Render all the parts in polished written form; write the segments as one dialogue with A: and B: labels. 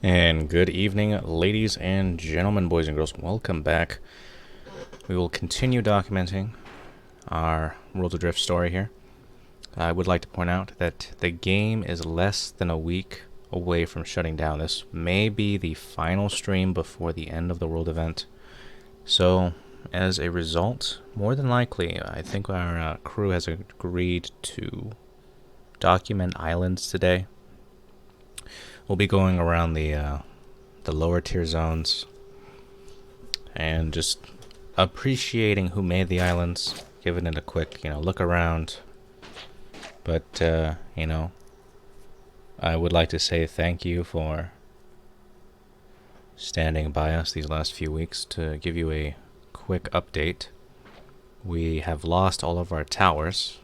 A: And good evening, ladies and gentlemen, boys and girls. Welcome back. We will continue documenting our World of Drift story here. I would like to point out that the game is less than a week away from shutting down. This may be the final stream before the end of the World event. So, as a result, more than likely, I think our crew has agreed to document islands today. We'll be going around the lower tier zones and just appreciating who made the islands, giving it a quick, look around. But, I would like to say thank you for standing by us these last few weeks. To give you a quick update, we have lost all of our towers.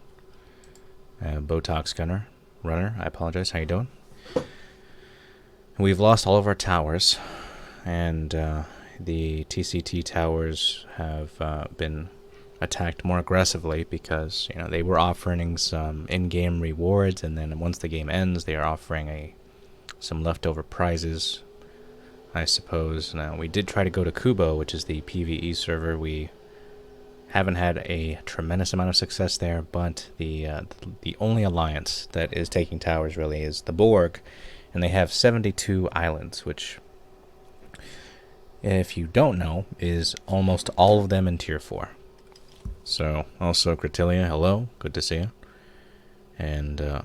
A: Botox runner, I apologize, how you doing? We've lost all of our towers, and the TCT towers have been attacked more aggressively because they were offering some in-game rewards, and then once the game ends, they are offering some leftover prizes, I suppose. Now, we did try to go to Kubo, which is the PvE server. We haven't had a tremendous amount of success there, but the only alliance that is taking towers really is the Borg. And they have 72 islands, which, if you don't know, is almost all of them in Tier 4. So, also, Critilia, hello, good to see you. And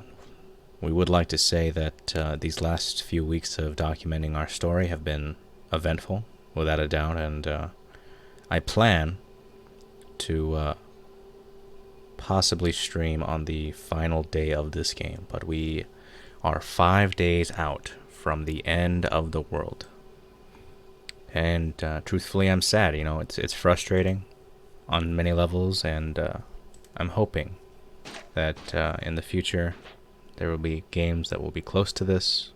A: we would like to say that these last few weeks of documenting our story have been eventful, without a doubt, and I plan to possibly stream on the final day of this game, but we are 5 days out from the end of the world. And truthfully, I'm sad. It's frustrating on many levels, and I'm hoping that in the future there will be games that will be close to this,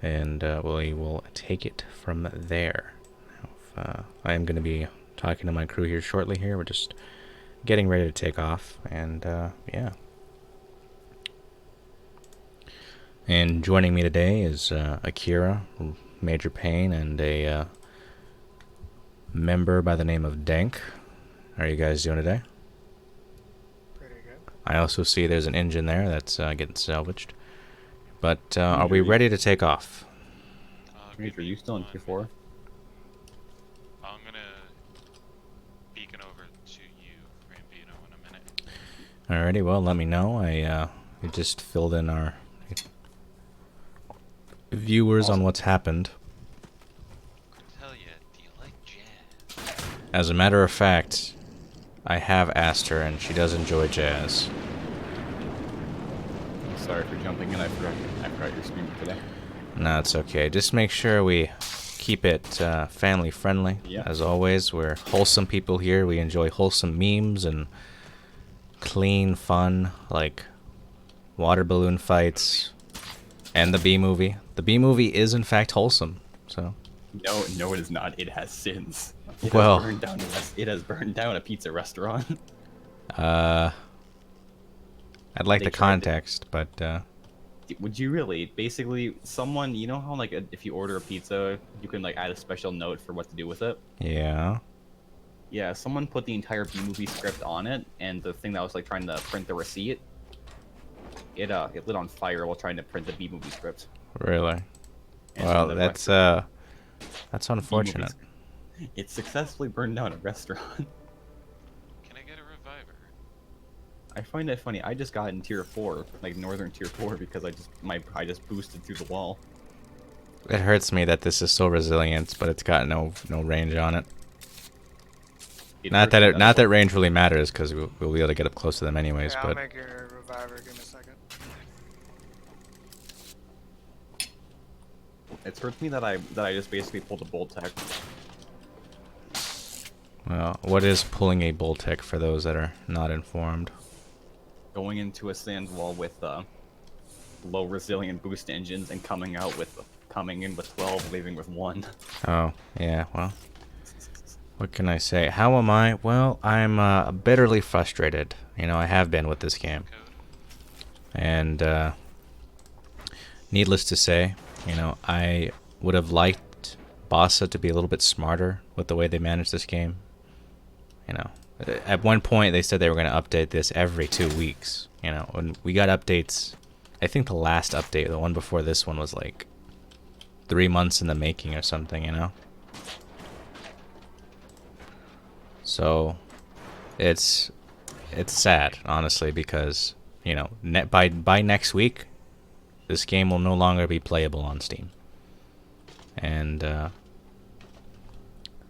A: and we will take it from there. I am going to be talking to my crew here shortly. We're just getting ready to take off, and yeah. And joining me today is Akira, Major Pain, and a member by the name of Dank. How are you guys doing today?
B: Pretty good.
A: I also see there's an engine there that's getting salvaged. But are we ready to take off?
C: Major, are you still in Tier 4?
D: I'm gonna beacon over to you, Rambino, in a minute.
A: Alrighty, well, let me know. We just filled in our viewers on what's happened.
D: Tell ya, do you like jazz?
A: As a matter of fact, I have asked her, and she does enjoy jazz.
C: Sorry for jumping in. I forgot your stream today.
A: No, it's okay. Just make sure we keep it family friendly.
C: Yeah.
A: As always, we're wholesome people here. We enjoy wholesome memes and clean fun, like water balloon fights and the B movie. The B movie is in fact wholesome. So.
C: No, it is not. It has sins. It has burned down a pizza restaurant.
A: I'd like the context, but
C: would you really? Basically, someone, you know how like if you order a pizza, you can like add a special note for what to do with it.
A: Yeah.
C: Yeah, someone put the entire B movie script on it, and the thing that was like trying to print the receipt, it lit on fire while trying to print the B movie script.
A: Really?
C: And
A: well, that's unfortunate.
C: It successfully burned down a restaurant.
D: Can I get a reviver?
C: I find that funny. I just got in Tier 4, like Northern Tier 4, because I just boosted through the wall.
A: It hurts me that this is so resilient, but it's got no range on it. Not that range really matters, because we'll be able to get up close to them anyways.
B: Yeah,
A: but
B: I'll make your reviver. Give me a second.
C: It hurts me that I just basically pulled a bolt tech.
A: Well, what is pulling a Boltec for those that are not informed?
C: Going into a sand wall with low resilient boost engines and coming in with 12, leaving with 1.
A: Oh, yeah, well. What can I say? How am I? Well, I'm bitterly frustrated. I have been with this game. And needless to say, I would have liked Bassa to be a little bit smarter with the way they managed this game. You know, at one point they said they were going to update this every 2 weeks. You know, when we got updates, I think the last update, the one before this one, was like 3 months in the making or something, you know? So it's sad, honestly, because, you know, by next week, this game will no longer be playable on Steam. And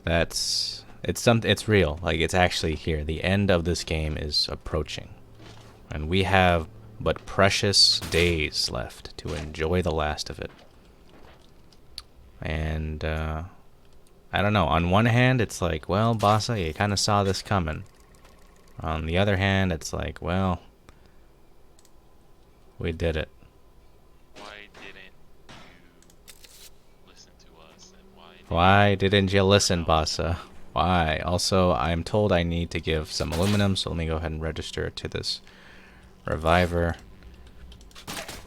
A: it's real. Like, it's actually here. The end of this game is approaching. And we have but precious days left to enjoy the last of it. And I don't know. On one hand, it's like, well, Bassa, you kind of saw this coming. On the other hand, it's like, well, we did it.
D: Why didn't you listen to us? And
A: Why didn't you listen, Bassa? Why? Also, I'm told I need to give some aluminum, so let me go ahead and register to this reviver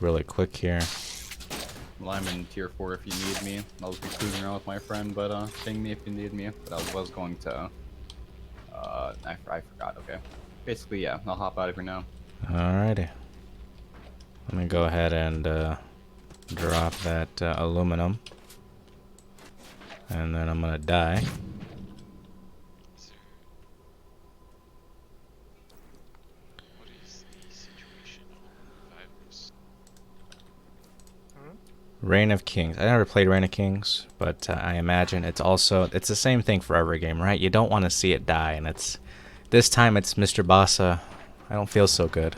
A: really quick here.
C: Well, I'm in tier 4 if you need me. I'll just be cruising around with my friend, but ping me if you need me. But I was going to... I forgot, okay. Basically, yeah, I'll hop out of here now.
A: Alrighty. Let me go ahead and drop that aluminum. And then I'm gonna die.
D: Sir, what is the situation on revivers?
A: Reign of Kings. I never played Reign of Kings, but I imagine it's the same thing for every game, right? You don't want to see it die, and this time it's Mr. Bassa. I don't feel so good.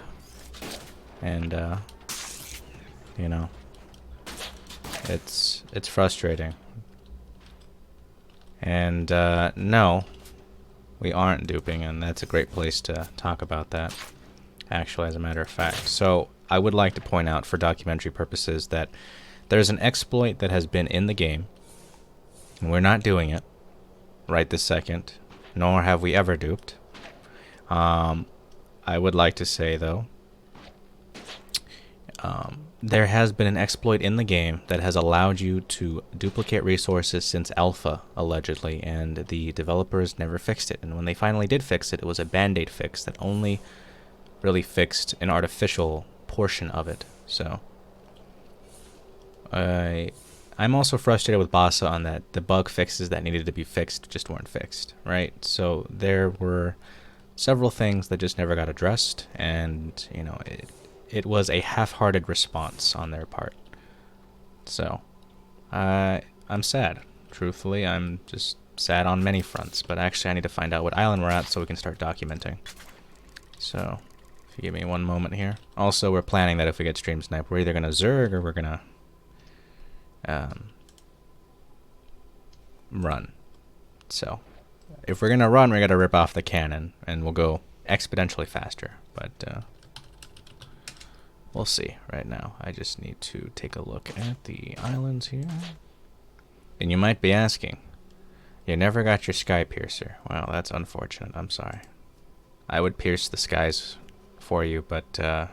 A: And you know, it's frustrating. And no, we aren't duping, and that's a great place to talk about that, actually, as a matter of fact. So I would like to point out, for documentary purposes, that there's an exploit that has been in the game, and we're not doing it right this second, nor have we ever duped. I would like to say, though, there has been an exploit in the game that has allowed you to duplicate resources since alpha, allegedly, and the developers never fixed it. And when they finally did fix it, it was a band-aid fix that only really fixed an artificial portion of it. So I'm also frustrated with Bassa on that the bug fixes that needed to be fixed just weren't fixed, right? So there were several things that just never got addressed, and, you know, it was a half-hearted response on their part. So I'm sad. Truthfully, I'm just sad on many fronts, but actually I need to find out what island we're at so we can start documenting. So if you give me one moment here. Also, we're planning that if we get stream snipe, we're either going to Zerg or we're going to run. So if we're going to run, we're going to rip off the cannon, and we'll go exponentially faster. But we'll see right now. I just need to take a look at the islands here. And you might be asking, you never got your sky piercer. Well, that's unfortunate. I'm sorry. I would pierce the skies for you, but I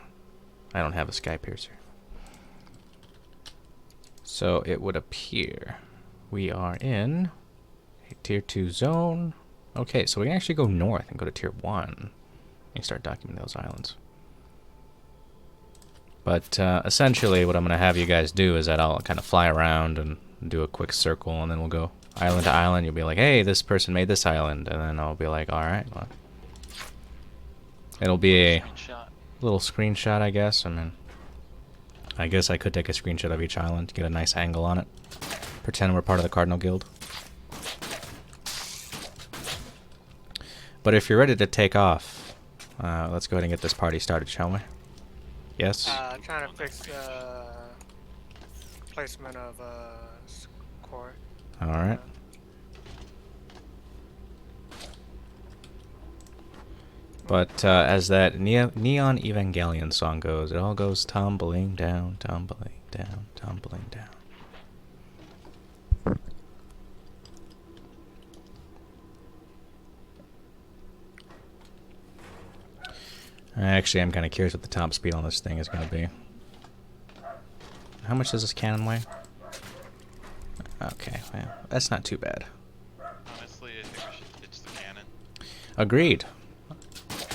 A: don't have a sky piercer. So it would appear we are in a tier 2 zone. Okay, so we can actually go north and go to tier 1 and start documenting those islands. But essentially what I'm going to have you guys do is that I'll kind of fly around and do a quick circle, and then we'll go island to island. You'll be like, hey, this person made this island. And then I'll be like, all right, well. It'll be a little screenshot, I guess. I mean, I guess I could take a screenshot of each island to get a nice angle on it. Pretend we're part of the Cardinal Guild. But if you're ready to take off, let's go ahead and get this party started, shall we? Yes?
B: Trying to fix placement of core.
A: Alright. But as that Neon Evangelion song goes, it all goes tumbling down, tumbling down, tumbling down. Actually, I'm kind of curious what the top speed on this thing is going to be. How much does this cannon weigh? Okay, well, that's not too bad.
D: Honestly, I think we should ditch the cannon.
A: Agreed.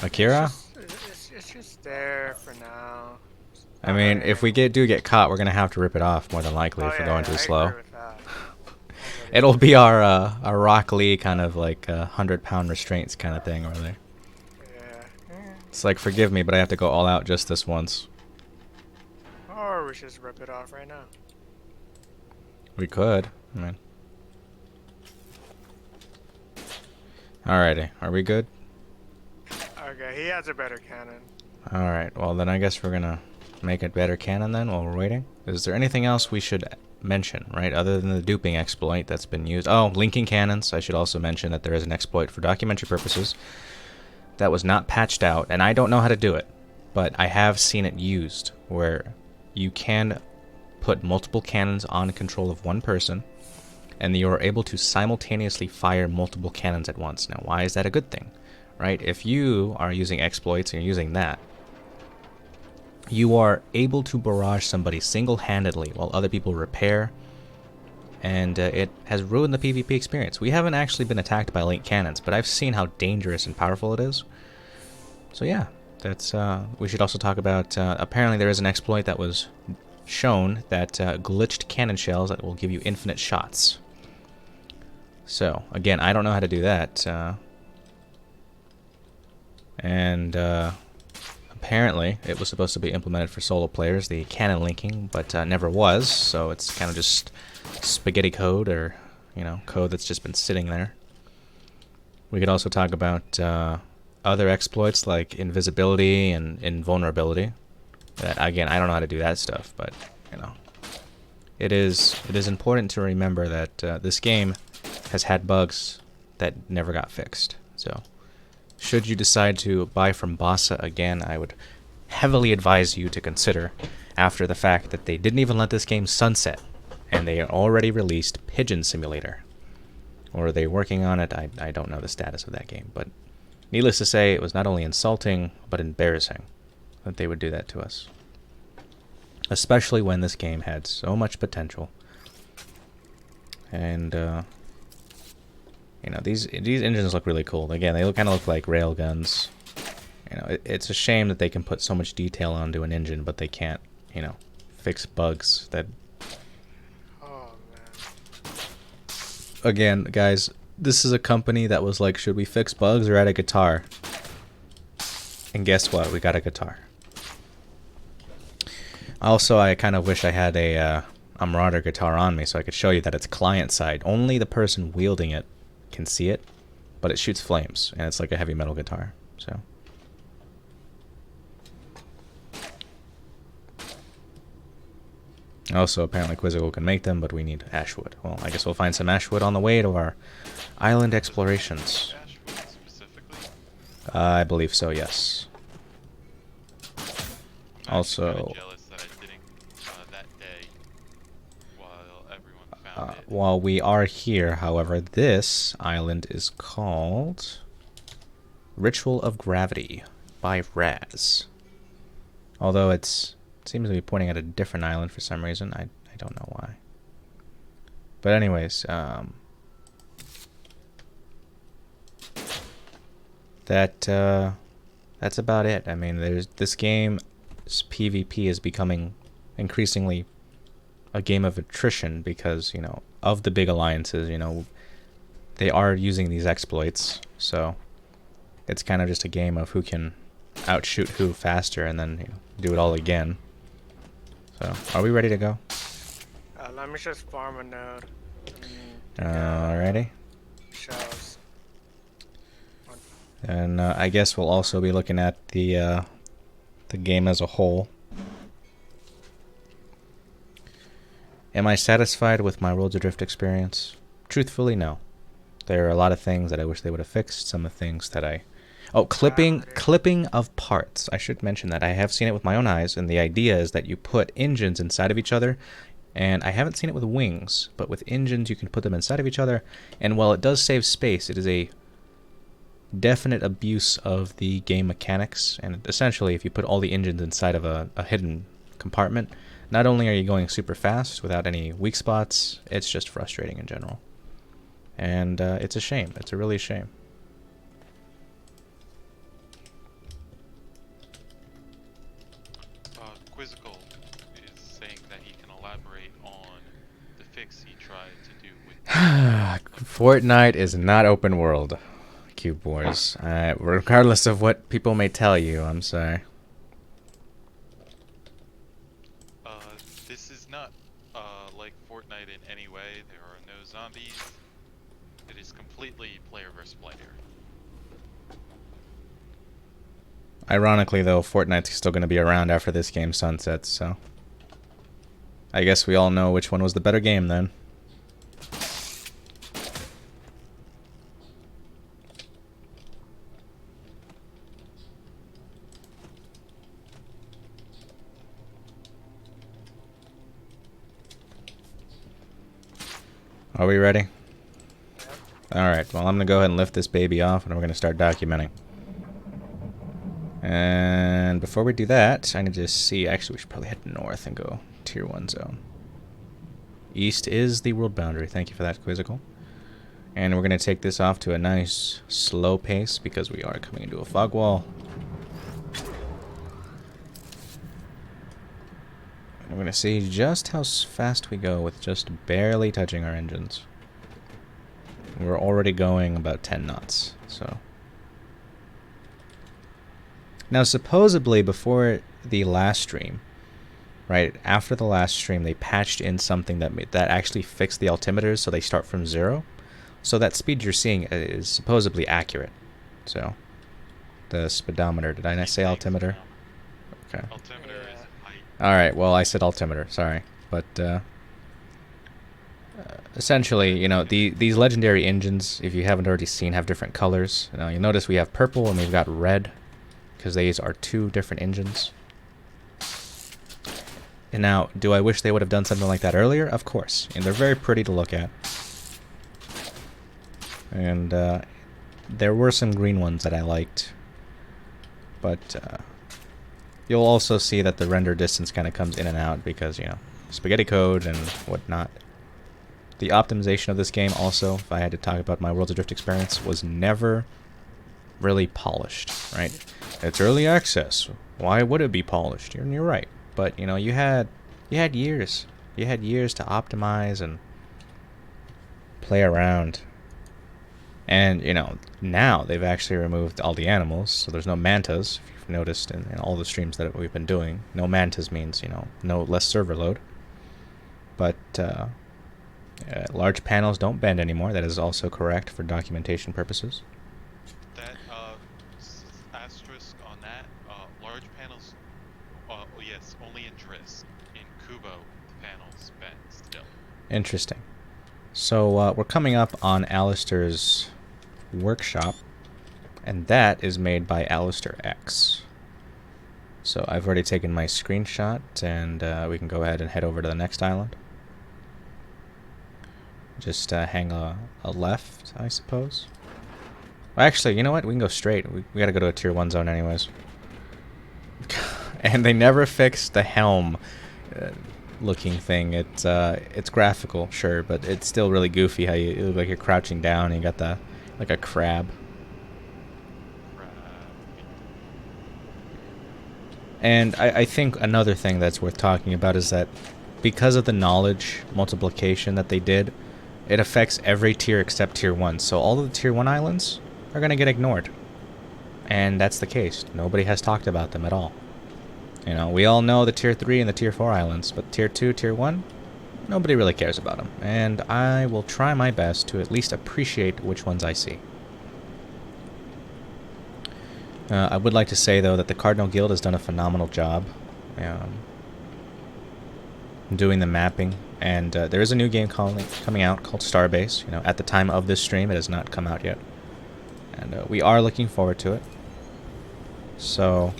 A: Akira?
B: It's just there for now. It's
A: I
B: not
A: mean,
B: hurting
A: if we
B: anyone.
A: do get caught, we're gonna have to rip it off more than likely
B: Oh
A: if we're
B: yeah,
A: going
B: yeah,
A: too
B: I
A: slow.
B: agree with that. I really
A: It'll
B: agree.
A: be our Rock Lee kind of like 100-pound restraints kind of thing over there.
B: Yeah.
A: It's like, forgive me, but I have to go all out just this once.
B: Or we should just rip it off right now.
A: We could. I mean. Alrighty, are we good?
B: Okay, he has a better cannon.
A: Alright, well then I guess we're gonna make a better cannon then while we're waiting. Is there anything else we should mention, right, other than the duping exploit that's been used? Oh, linking cannons. I should also mention that there is an exploit for documentary purposes that was not patched out, and I don't know how to do it, but I have seen it used, where you can put multiple cannons on control of one person, and you are able to simultaneously fire multiple cannons at once. Now, why is that a good thing, right? If you are using exploits and you're using that, you are able to barrage somebody single-handedly while other people repair, and it has ruined the PvP experience. We haven't actually been attacked by linked cannons, but I've seen how dangerous and powerful it is. So yeah, that's we should also talk about, apparently there is an exploit that was shown that glitched cannon shells that will give you infinite shots. So, again, I don't know how to do that. And apparently it was supposed to be implemented for solo players, the cannon linking, but never was, so it's kind of just spaghetti code, or, you know, code that's just been sitting there. We could also talk about other exploits like invisibility and invulnerability. That, again, I don't know how to do that stuff, but, you know, it is important to remember that this game has had bugs that never got fixed. So, should you decide to buy from Bossa again, I would heavily advise you to consider, after the fact that they didn't even let this game sunset, and they already released Pigeon Simulator. Or are they working on it? I don't know the status of that game, but needless to say, it was not only insulting, but embarrassing that they would do that to us. Especially when this game had so much potential. And, you know, these engines look really cool. Again, they kind of look like railguns. You know, it's a shame that they can put so much detail onto an engine, but they can't, you know, fix bugs that...
B: Oh man.
A: Again, guys, this is a company that was like, should we fix bugs or add a guitar? And guess what? We got a guitar. Also, I kind of wish I had a Marauder guitar on me so I could show you that it's client side. Only the person wielding it can see it, but it shoots flames, and it's like a heavy metal guitar. So, also, apparently Quizzical can make them, but we need ashwood. Well, I guess we'll find some ashwood on the way to our island explorations.
D: Ashwood specifically?
A: I believe so, yes.
D: I'm
A: Also,
D: actually kinda jealous that I didn't that day while everyone found it.
A: while we are here, however, this island is called Ritual of Gravity by Raz. Although it seems to be pointing at a different island for some reason. I don't know why. But anyways, that's about it. I mean, this game's PvP is becoming increasingly a game of attrition because, you know, of the big alliances, you know, they are using these exploits, so it's kind of just a game of who can outshoot who faster and then, you know, do it all again. So, are we ready to go?
B: Let me just farm a node.
A: Alrighty.
B: Shells.
A: And I guess we'll also be looking at the game as a whole. Am I satisfied with my Worlds Adrift experience? Truthfully, no. There are a lot of things that I wish they would have fixed. Some of the things that I... Oh, clipping of parts. I should mention that. I have seen it with my own eyes, and the idea is that you put engines inside of each other, and I haven't seen it with wings, but with engines you can put them inside of each other, and while it does save space, it is a definite abuse of the game mechanics, and essentially if you put all the engines inside of a hidden compartment, not only are you going super fast without any weak spots, it's just frustrating in general. And it's a shame. It's a really shame.
D: Quizzical is saying that he can elaborate on the fix he tried to do with.
A: Fortnite is not open world, Cube Wars. Regardless of what people may tell you, I'm sorry.
D: This is not like Fortnite in any way. There are no zombies. It is completely player versus player.
A: Ironically, though, Fortnite's still going to be around after this game sunsets, so I guess we all know which one was the better game then. Are we ready? Alright, well, I'm going to go ahead and lift this baby off, and we're going to start documenting. And before we do that, I need to see... Actually, we should probably head north and go Tier 1 zone. East is the world boundary. Thank you for that, Quizzical. And we're going to take this off to a nice, slow pace, because we are coming into a fog wall. I'm going to see just how fast we go with just barely touching our engines. We're already going about 10 knots, so... Now, supposedly, before the last stream, right, after the last stream, they patched in something that actually fixed the altimeters so they start from 0. So that speed you're seeing is supposedly accurate. So, the speedometer, did I not say altimeter? Okay.
D: Altimeter is height.
A: Alright, well, I said altimeter, sorry. But, essentially, you know, these legendary engines, if you haven't already seen, have different colors. Now, you'll notice we have purple and we've got red, because these are 2 different engines. And now, do I wish they would have done something like that earlier? Of course. And they're very pretty to look at. And there were some green ones that I liked. But you'll also see that the render distance kind of comes in and out because, you know, spaghetti code and whatnot. The optimization of this game also, if I had to talk about my Worlds Adrift experience, was never really polished, right? It's early access. Why would it be polished? You're right. But, you know, you had years. You had years to optimize and play around. And, you know, now they've actually removed all the animals, so there's no mantas, if you've noticed in all the streams that we've been doing. No mantas means, you know, no less server load. But, large panels don't bend anymore. That is also correct for documentation purposes.
D: That asterisk on that, large panels, yes, only in Driss. In Kubo, the panels bend still.
A: Interesting. So we're coming up on Alistair's workshop, and that is made by Alistair X. So I've already taken my screenshot, and we can go ahead and head over to the next island. Just hang a left, I suppose. Well, actually, you know what? We can go straight. We gotta go to a Tier 1 zone anyways. And they never fixed the helm looking thing. It's graphical, sure, but it's still really goofy how you look like you're crouching down and you got the like a crab. And I think another thing that's worth talking about is that because of the knowledge multiplication that they did, it affects every tier except Tier 1. So all of the Tier 1 islands are going to get ignored. And that's the case. Nobody has talked about them at all. You know, we all know the Tier 3 and the Tier 4 islands, but Tier 2, Tier 1, nobody really cares about them. And I will try my best to at least appreciate which ones I see. I would like to say, though, that the Cardinal Guild has done a phenomenal job doing the mapping. And there is a new game coming out called Starbase. You know, at the time of this stream, it has not come out yet. And we are looking forward to it. So,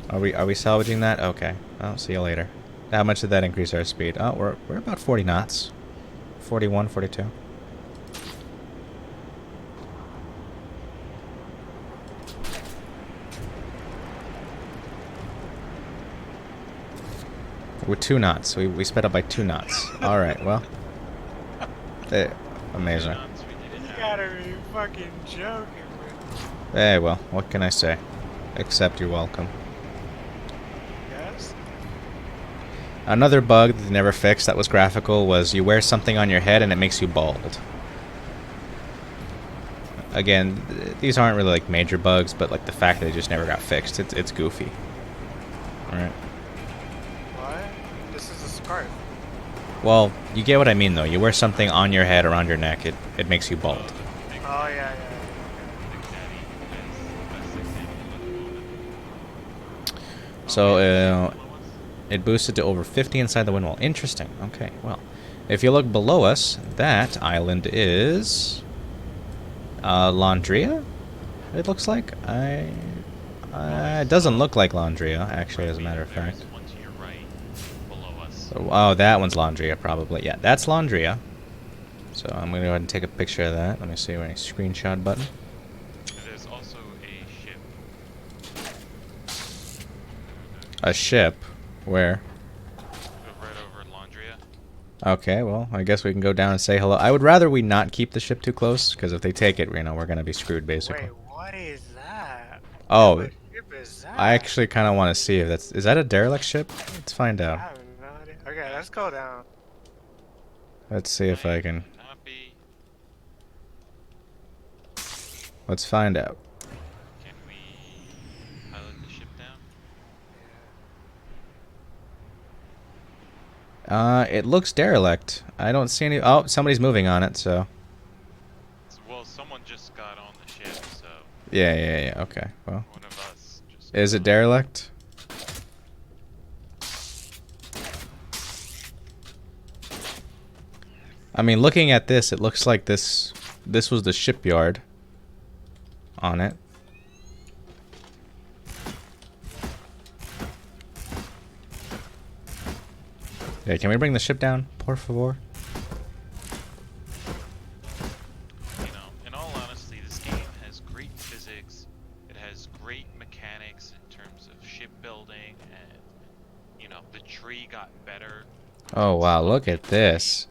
A: are we salvaging that? Okay. I'll see you later. How much did that increase our speed? Oh, we're about 40 knots. 41, 42. With 2 knots. We sped up by 2 knots. Alright, well. Amazing.
D: Nuts, we did
B: You
D: it.
B: gotta be fucking joking, bro.
A: Hey, well, what can I say? Except you're welcome.
B: Yes?
A: Another bug that they never fixed that was graphical was you wear something on your head and it makes you bald. Again, these aren't really like major bugs, but like the fact that it just never got fixed, it's goofy. Alright.
B: What? This is a scarf.
A: Well, you get what I mean though. You wear something on your head, around your neck, it makes you bald.
B: Oh, yeah.
A: So, it boosted to over 50 inside the wind wall. Interesting. Okay, well. If you look below us, that island is... Landria? It looks like? It doesn't look like Landria, actually, as a matter of fact.
D: There's one to your right, below us.
A: Oh, that one's Landria, probably. Yeah, that's Landria. So I'm going to go ahead and take a picture of that. Let me see, any screenshot button.
D: There's also a ship
A: A ship? Where?
D: right over Landria.
A: Okay, well, I guess we can go down and say hello. I would rather we not keep the ship too close, because if they take it, we're going to be screwed, basically.
B: Wait, what is that?
A: Oh,
B: What ship is that?
A: I actually kind of want to see if that's... Is that a derelict ship? Let's find
B: I
A: out.
B: have no idea. Okay, let's go down.
A: Let's see if I can...
D: Not be.
A: Let's find out.
D: Can we pilot the ship down?
A: It looks derelict. I don't see any... Oh, somebody's moving on it, so...
D: Well, someone just got on the ship, so
A: Yeah, okay. Well,
D: one of us just.
A: is
D: got
A: it
D: on.
A: derelict? I mean, looking at this, it looks like this was the shipyard on it. Yeah, can we bring the ship down, por favor?
D: You know, in all honesty, this game has great physics. It has great mechanics in terms of shipbuilding, and you know, the tree got better.
A: Oh wow, look at this.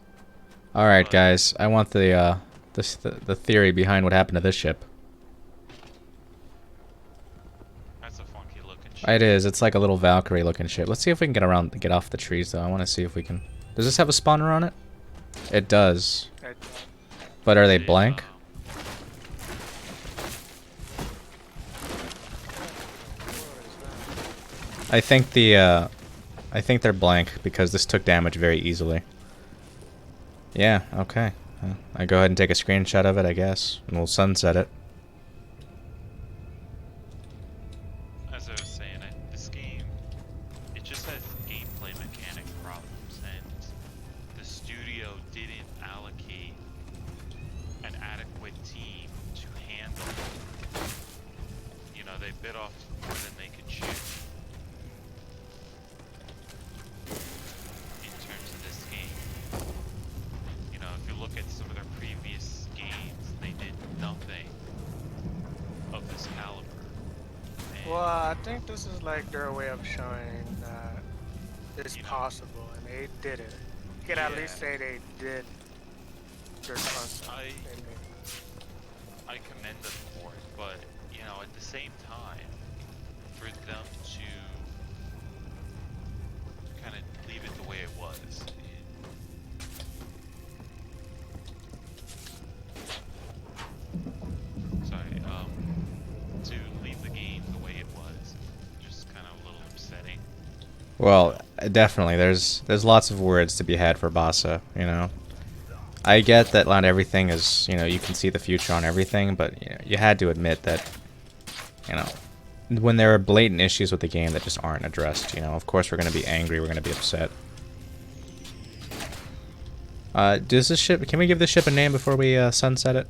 A: All right, guys, I want the theory behind what happened to this ship.
D: That's a funky looking ship.
A: It is. It's like a little Valkyrie looking ship. Let's see if we can get off the trees though. I want to see if we can. Does this have a spawner on it? It does.
B: Okay.
A: But are they blank? I think I think they're blank because this took damage very easily. Yeah, okay. I go ahead and take a screenshot of it, I guess, and we'll sunset it.
D: As I was saying, this game, it just has gameplay mechanic problems, and the studio didn't allocate an adequate team to handle it. You know, they bit off more than they could chew. In terms of this game. You know, if you look at some of their previous games, they did nothing of this caliber. And
B: Well, I think this is like their way of showing that it's
D: You know.
B: possible, and they did it. You could at
D: Yeah.
B: least say they did their concept.
D: I
B: They made-
D: I commend them for it, but you know, at the same time, for them to kind of leave it the way it was. To leave the game the way it was, just kind of a little upsetting.
A: Well, definitely. There's lots of words to be had for Basa, you know. I get that not everything is, you know, you can see the future on everything, but you know, you had to admit that, you know, when there are blatant issues with the game that just aren't addressed, you know, of course we're going to be angry, we're going to be upset. Does this ship, can we give this ship a name before we sunset it?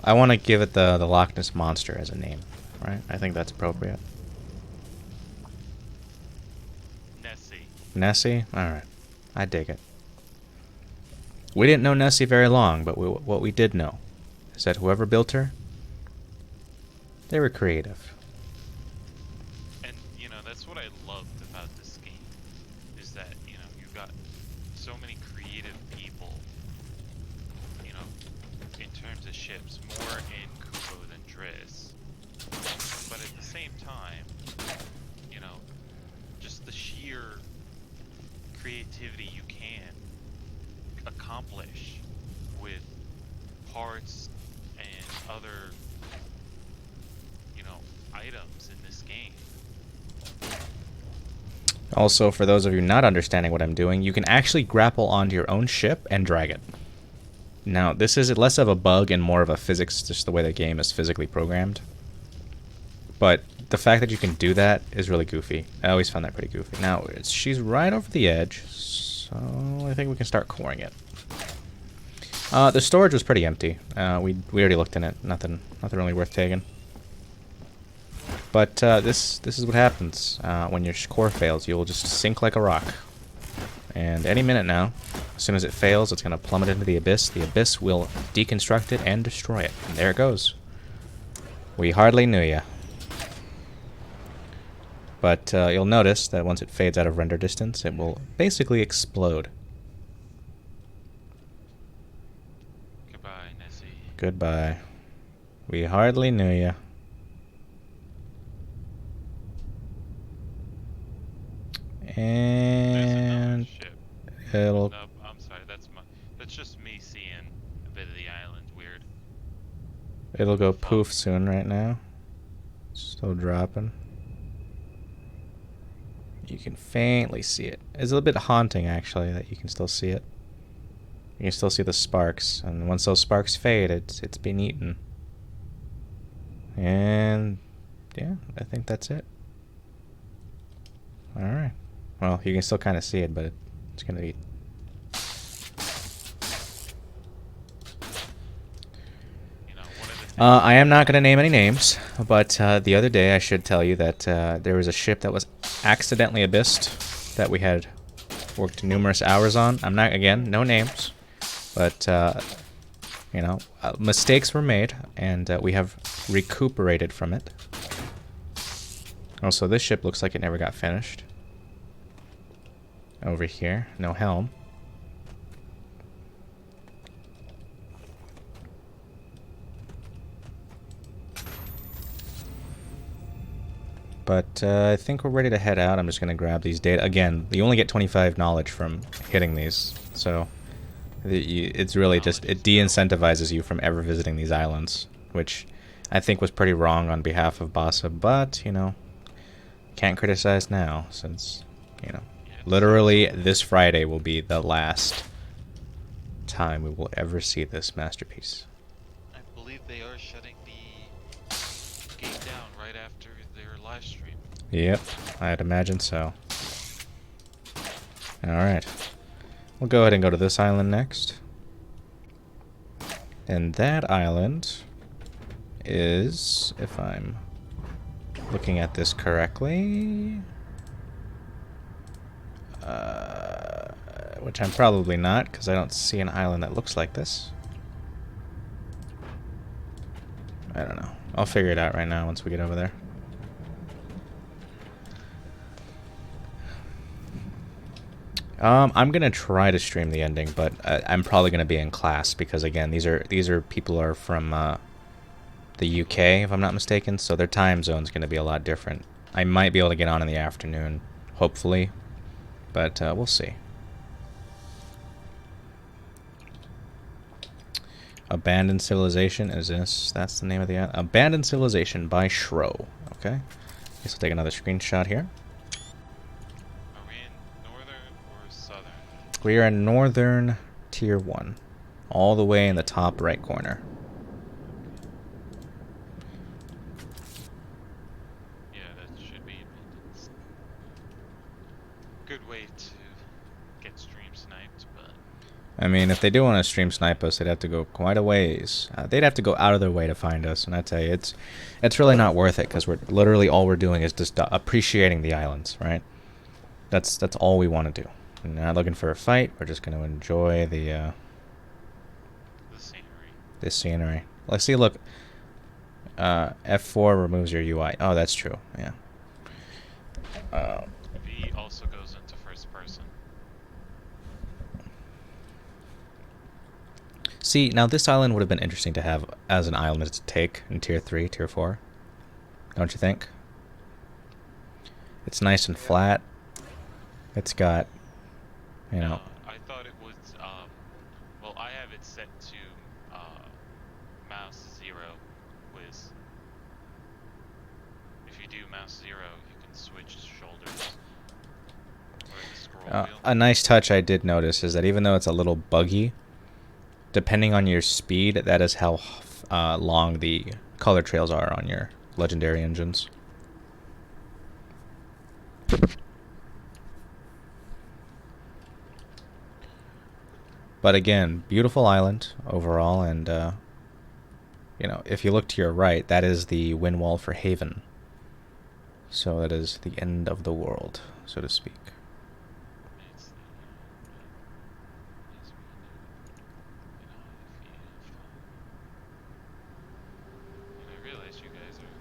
A: I want to give it the Loch Ness Monster as a name, right? I think that's appropriate.
D: Nessie.
A: Nessie? Alright. I dig it. We didn't know Nessie very long, but what we did know is that whoever built her, they were creative.
D: And, you know, that's what I loved about this game. terms of ships, more in Kupo than Driss. But at the same time, you know, just the sheer creativity you can accomplish with parts and other, you know, items in this game.
A: Also, for those of you not understanding what I'm doing, you can actually grapple onto your own ship and drag it. Now, this is less of a bug and more of a physics, just the way the game is physically programmed. But the fact that you can do that is really goofy. I always found that pretty goofy. Now, she's right over the edge, so I think we can start coring it. The storage was pretty empty. We already looked in it. Nothing really worth taking. But this is what happens when your core fails. You'll just sink like a rock. And any minute now, as soon as it fails, it's going to plummet into the abyss. The abyss will deconstruct it and destroy it. And there it goes. We hardly knew ya. But you'll notice that once it fades out of render distance, it will basically explode.
D: Goodbye, Nessie.
A: Goodbye. We hardly knew ya. And
D: Ship.
A: it'll...
D: Nope, I'm sorry, that's just me seeing a bit of the island. Weird.
A: It'll go poof soon right now. Still dropping. You can faintly see it. It's a little bit haunting, actually, that you can still see it. You can still see the sparks, and once those sparks fade, it's been eaten. And yeah, I think that's it. Alright. Well, you can still kind of see it, but it's going to be... I am not going to name any names, but the other day I should tell you that there was a ship that was accidentally abyssed that we had worked numerous hours on. I'm not, again, no names, but, you know, mistakes were made, and we have recuperated from it. Also, this ship looks like it never got finished. Over here, no helm. But I think we're ready to head out. I'm just going to grab these data. Again, you only get 25 knowledge from hitting these, so it's really just, it de-incentivizes you from ever visiting these islands, which I think was pretty wrong on behalf of Bassa, but, you know, can't criticize now, since, you know, literally this Friday will be the last time we will ever see this masterpiece.
D: I believe they are shutting the game down right after their live stream.
A: Yep, I'd imagine so. Alright. We'll go ahead and go to this island next. And that island is, if I'm looking at this correctly, which I'm probably not, because I don't see an island that looks like this. I don't know. I'll figure it out right now once we get over there. I'm gonna try to stream the ending, but I'm probably gonna be in class because, again, these are people are from the UK, if I'm not mistaken, so their time zone's gonna be a lot different. I might be able to get on in the afternoon, hopefully, but we'll see. Abandoned Civilization is this? That's the name of the Abandoned Civilization by Shro. Okay, guess I'll take another screenshot here.
D: Are we in northern or southern?
A: We are in northern tier 1, all the way in the top right corner.
D: Yeah, that should be Independence. Good way to get stream sniped, but
A: I mean, if they do want to stream snipe us, they'd have to go quite a ways. They'd have to go out of their way to find us, and I tell you, it's really not worth it, because we're literally all we're doing is just appreciating the islands, right? That's all we want to do. We're not looking for a fight. We're just going to enjoy the
D: scenery.
A: the scenery. Let's see. Look, F4 removes your UI. Oh, that's true. Yeah.
D: V also goes into first person.
A: See, now this island would have been interesting to have as an island to take in Tier 3, Tier 4. Don't you think? It's nice and flat. It's got, you know...
D: I thought it was, well, I have it set to, mouse 0, Quiz. If you do mouse 0, you can switch shoulders. Or the scroll wheel.
A: A nice touch I did notice is that even though it's a little buggy, depending on your speed, that is how long the color trails are on your legendary engines. But again, beautiful island overall, and you know, if you look to your right, that is the wind wall for Haven. So that is the end of the world, so to speak.
D: It's the, and I realize you guys are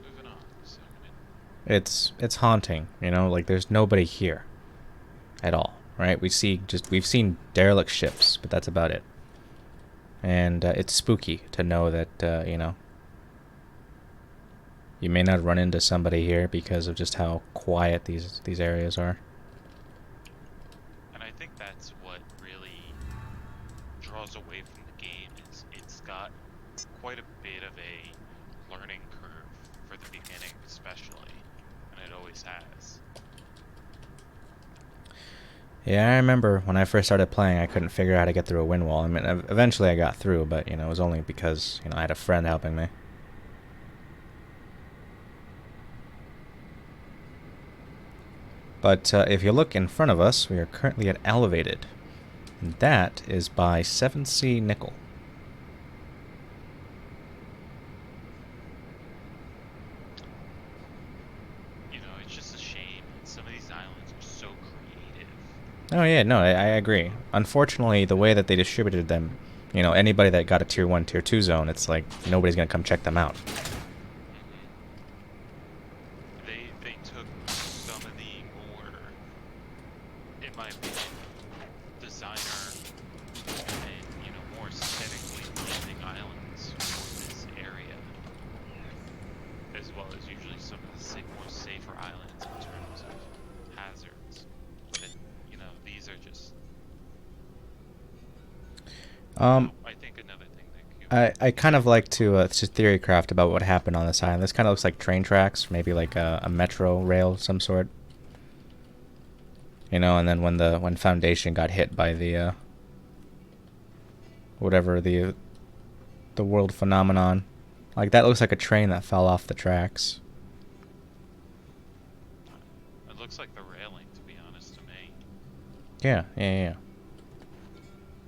D: moving on, so I'm gonna...
A: It's haunting, you know, like there's nobody here at all, right? We've seen derelict ships, but that's about it. And it's spooky to know that you know, you may not run into somebody here because of just how quiet these areas are.
D: And I think that's what really draws away from the game, is it's got quite a bit of a learning curve for the beginning especially, and it always has.
A: Yeah, I remember when I first started playing, I couldn't figure out how to get through a wind wall. I mean, eventually I got through, but you know, it was only because, you know, I had a friend helping me. But if you look in front of us, we are currently at Elevated, and that is by 7C Nickel.
D: You know, it's just a shame that some of these islands are so creative.
A: Oh yeah, no, I agree. Unfortunately, the way that they distributed them, you know, anybody that got a Tier 1, Tier 2 zone, it's like nobody's gonna come check them out.
D: They took some of the more, in my opinion, designer and, you know, more aesthetically pleasing islands for this area, as well as usually some of the more safer islands in terms of hazards. But you know, these are just. I think another thing that
A: I kind of like to theory craft about what happened on this island. This kind of looks like train tracks, maybe like a metro rail of some sort. You know, and then when Foundation got hit by the whatever the world phenomenon, like that looks like a train that fell off the tracks.
D: it looks like the railing, to be honest to me.
A: Yeah, yeah, yeah.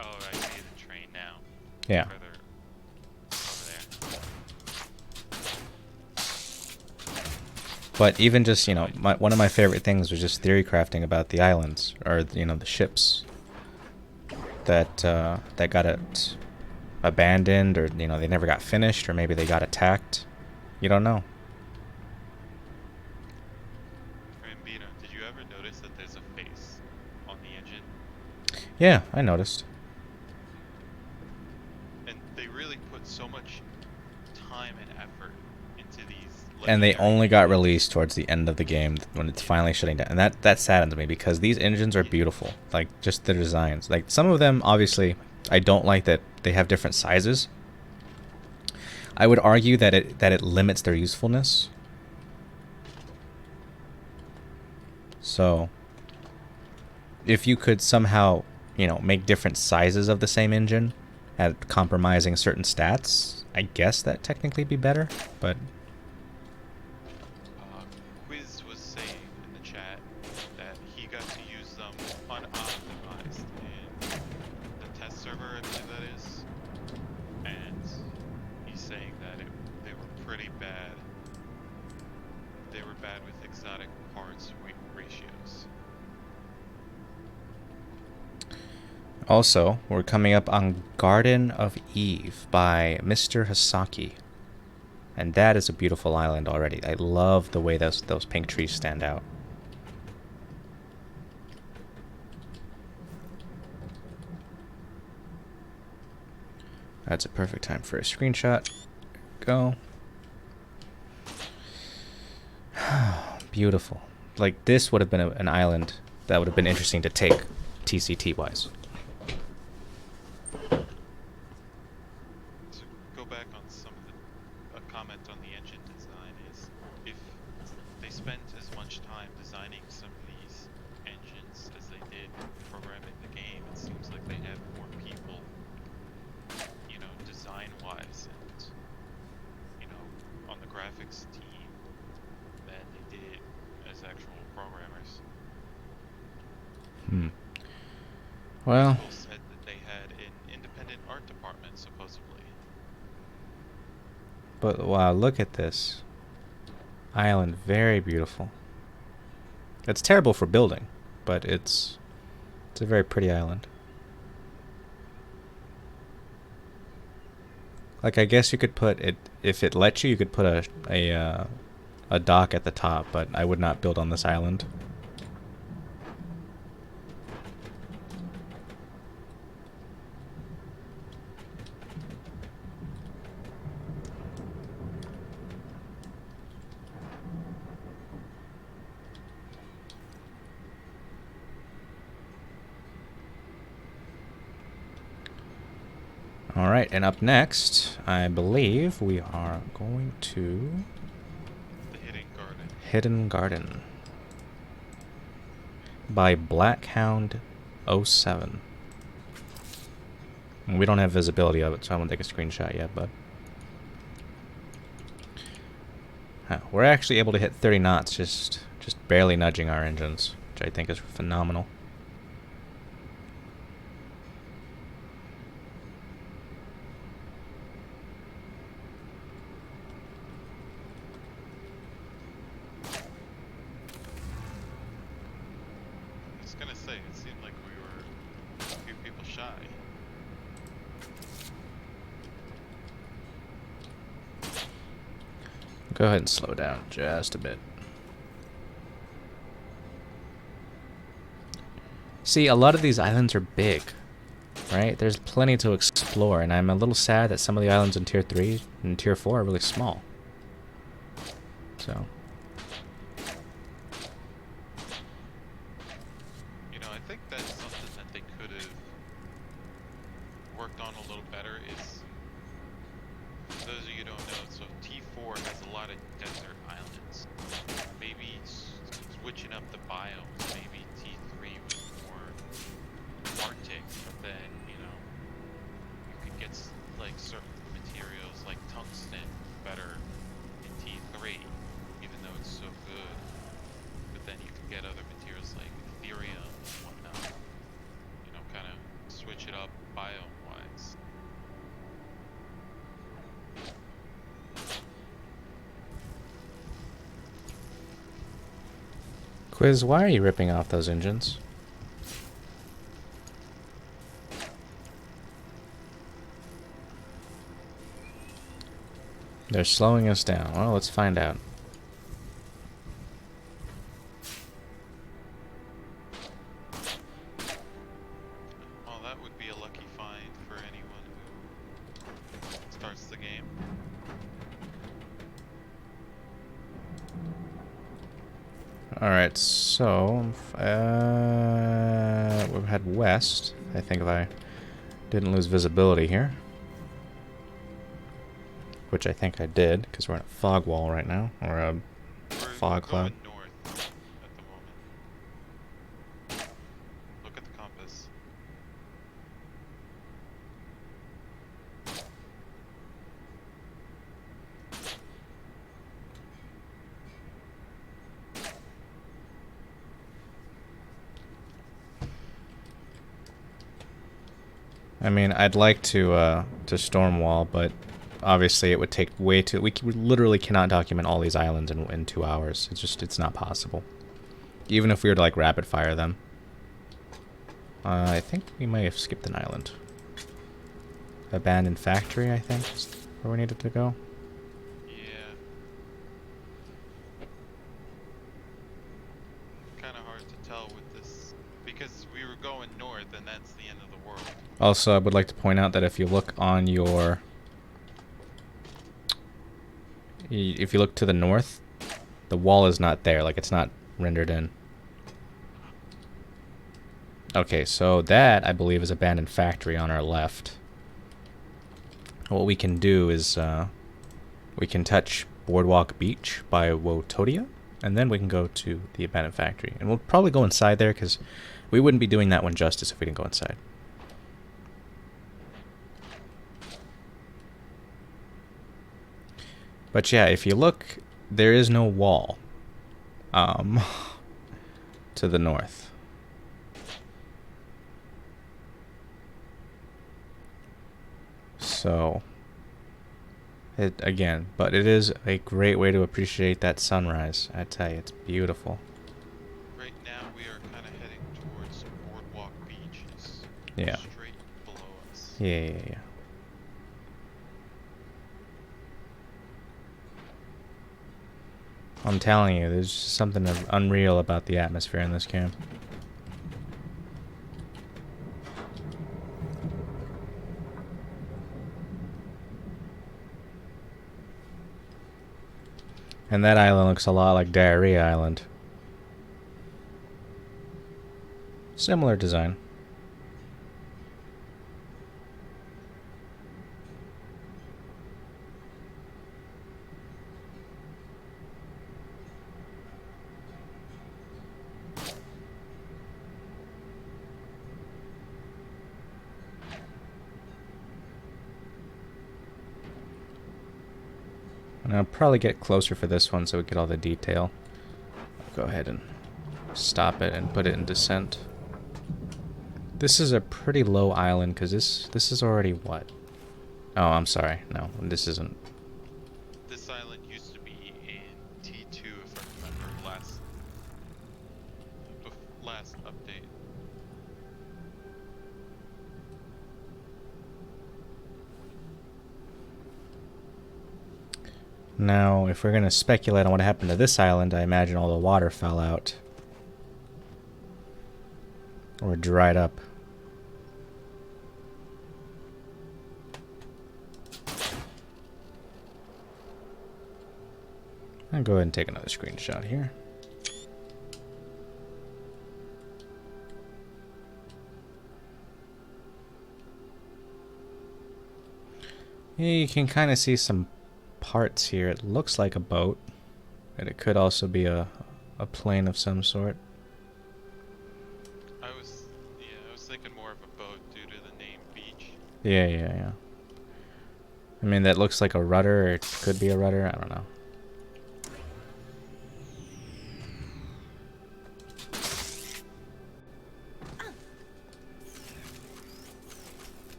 D: Oh, I see the train now.
A: Yeah.
D: Further over there.
A: But even just, you know, one of my favorite things was just theory crafting about the islands, or, you know, the ships that got it abandoned, or, you know, they never got finished, or maybe they got attacked. You don't know.
D: Rambino, did you ever notice that there's a face on the engine?
A: Yeah, I noticed.
D: And they really put so much time and effort into these.
A: And they
D: legendary
A: only got
D: engines.
A: released towards the end of the game when it's finally shutting down. And that saddens me, because these engines are beautiful. Like, just the designs. Like, some of them, obviously, I don't like that they have different sizes. I would argue that it limits their usefulness. So, if you could somehow, you know, make different sizes of the same engine at compromising certain stats, I guess that technically be better, but
D: Quiz was saying in the chat that he got to use them unoptimized in the test server, I believe that is, and he's saying that they were pretty bad. They were bad with exotic parts ratios.
A: also, we're coming up on Garden of Eve by Mr. Hasaki. And that is a beautiful island already. I love the way those pink trees stand out. That's a perfect time for a screenshot. Go. Beautiful. Like, this would have been an island that would have been interesting to take, TCT-wise.
D: To go back on some of a comment on the engine design is, if they spent as much time designing some of these engines as they did programming the game, it seems like they had more people, you know, design-wise and, you know, on the graphics team than they did as actual programmers.
A: Well,
D: People said that they had an independent art department, supposedly.
A: but wow, look at this. Island, very beautiful. It's terrible for building, but it's a very pretty island. Like, I guess you could put it, if it lets you, you could put a dock at the top, but I would not build on this island. Alright, and up next, I believe we are going to
D: The
A: Hidden Garden by Blackhound 07. We don't have visibility of it, so I won't take a screenshot yet, but we're actually able to hit 30 knots, just barely nudging our engines, which I think is phenomenal.
D: I was gonna say, it seemed like we were a few people shy.
A: Go ahead and slow down just a bit. See, a lot of these islands are big, right? There's plenty to explore, and I'm a little sad that some of the islands in Tier 3 and Tier 4 are really small. So,
D: You know, I think that's something that they could have worked on a little better is, for those of you who don't know, so T4 has a lot of desert islands. Maybe switching up the biomes, maybe T3 was more Arctic, but then, you know, you could get like certain materials like tungsten better in T3, even though it's so good. But then you can get other materials like Ethereum and whatnot. You know, kind of switch it up biome-wise.
A: Quiz, why are you ripping off those engines? They're slowing us down. Well, let's find out.
D: Well, that would be a lucky find for anyone who starts the game.
A: Alright, so we've had west. I think if I didn't lose visibility here. Which I think I did, because we're in a fog wall right now. Or a fog cloud.
D: Going north at the moment. Look at the compass.
A: I mean, I'd like to storm wall, but obviously it would take way too... We literally cannot document all these islands in 2 hours. It's not possible. Even if we were to, like, rapid fire them. I think we may have skipped an island. Abandoned factory, I think, is where we needed to go.
D: Yeah. Kind of hard to tell with this, because we were going north and that's the end of the world.
A: Also, I would like to point out that if you look on your... If you look to the north, the wall is not there. Like, it's not rendered in. Okay, so that, I believe, is abandoned factory on our left. What we can do is, we can touch Boardwalk Beach by Wotodia, and then we can go to the abandoned factory. And we'll probably go inside there, because we wouldn't be doing that one justice if we didn't go inside. But yeah, if you look, there is no wall to the north. So, but it is a great way to appreciate that sunrise. I tell you, it's beautiful.
D: Right now we are kind of heading towards Boardwalk Beach. It's
A: Yeah.
D: straight below us.
A: Yeah. I'm telling you, there's just something unreal about the atmosphere in this camp. And that island looks a lot like Diarrhea Island. Similar design. And I'll probably get closer for this one so we get all the detail. I'll go ahead and stop it and put it in descent. This is a pretty low island because this is already what? Oh, I'm sorry. No, this isn't.
D: This island used to be in T2 if I remember last update.
A: Now, if we're going to speculate on what happened to this island, I imagine all the water fell out. Or dried up. I'll go ahead and take another screenshot here. Yeah, you can kind of see some parts here. It looks like a boat, but it could also be a plane of some sort.
D: I was thinking more of a boat due to the name beach.
A: Yeah. I mean, that looks like a rudder, or it could be a rudder. I don't know.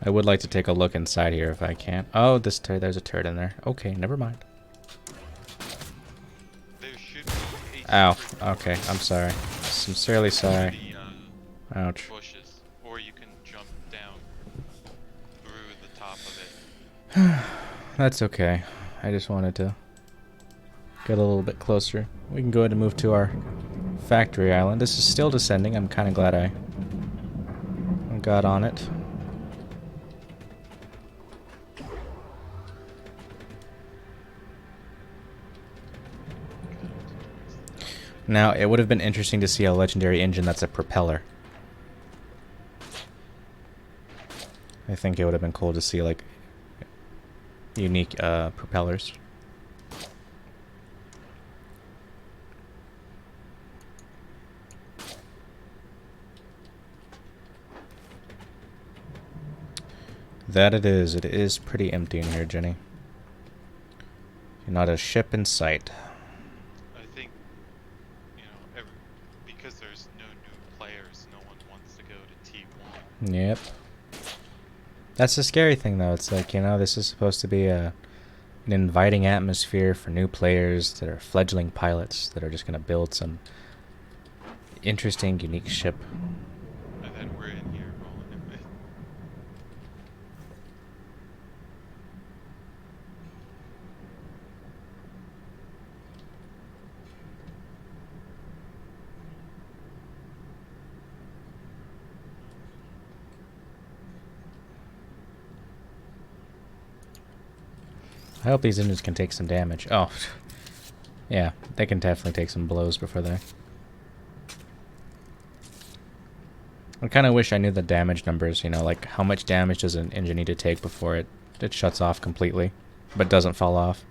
A: I would like to take a look inside here if I can. Oh, there's a turd in there. Okay, never mind.
D: There should be a
A: Ow.
D: secret
A: Okay, I'm sorry. Sincerely sorry.
D: the,
A: Ouch.
D: bushes, or you can jump down through the top of it.
A: That's okay. I just wanted to get a little bit closer. We can go ahead and move to our factory island. This is still descending. I'm kind of glad I got on it. Now, it would have been interesting to see a legendary engine that's a propeller. I think it would have been cool to see, like, unique propellers. That it is. It is pretty empty in here, Jenny. Not a ship in sight.
D: I think, because there's no new players, no one wants to go to T1.
A: Yep. That's the scary thing, though. It's like, this is supposed to be an inviting atmosphere for new players that are fledgling pilots that are just going to build some interesting, unique ship.
D: And then we're in here rolling it.
A: I hope these engines can take some damage. Oh, yeah, they can definitely take some blows before they... I kind of wish I knew the damage numbers, you know, like how much damage does an engine need to take before it shuts off completely, but doesn't fall off.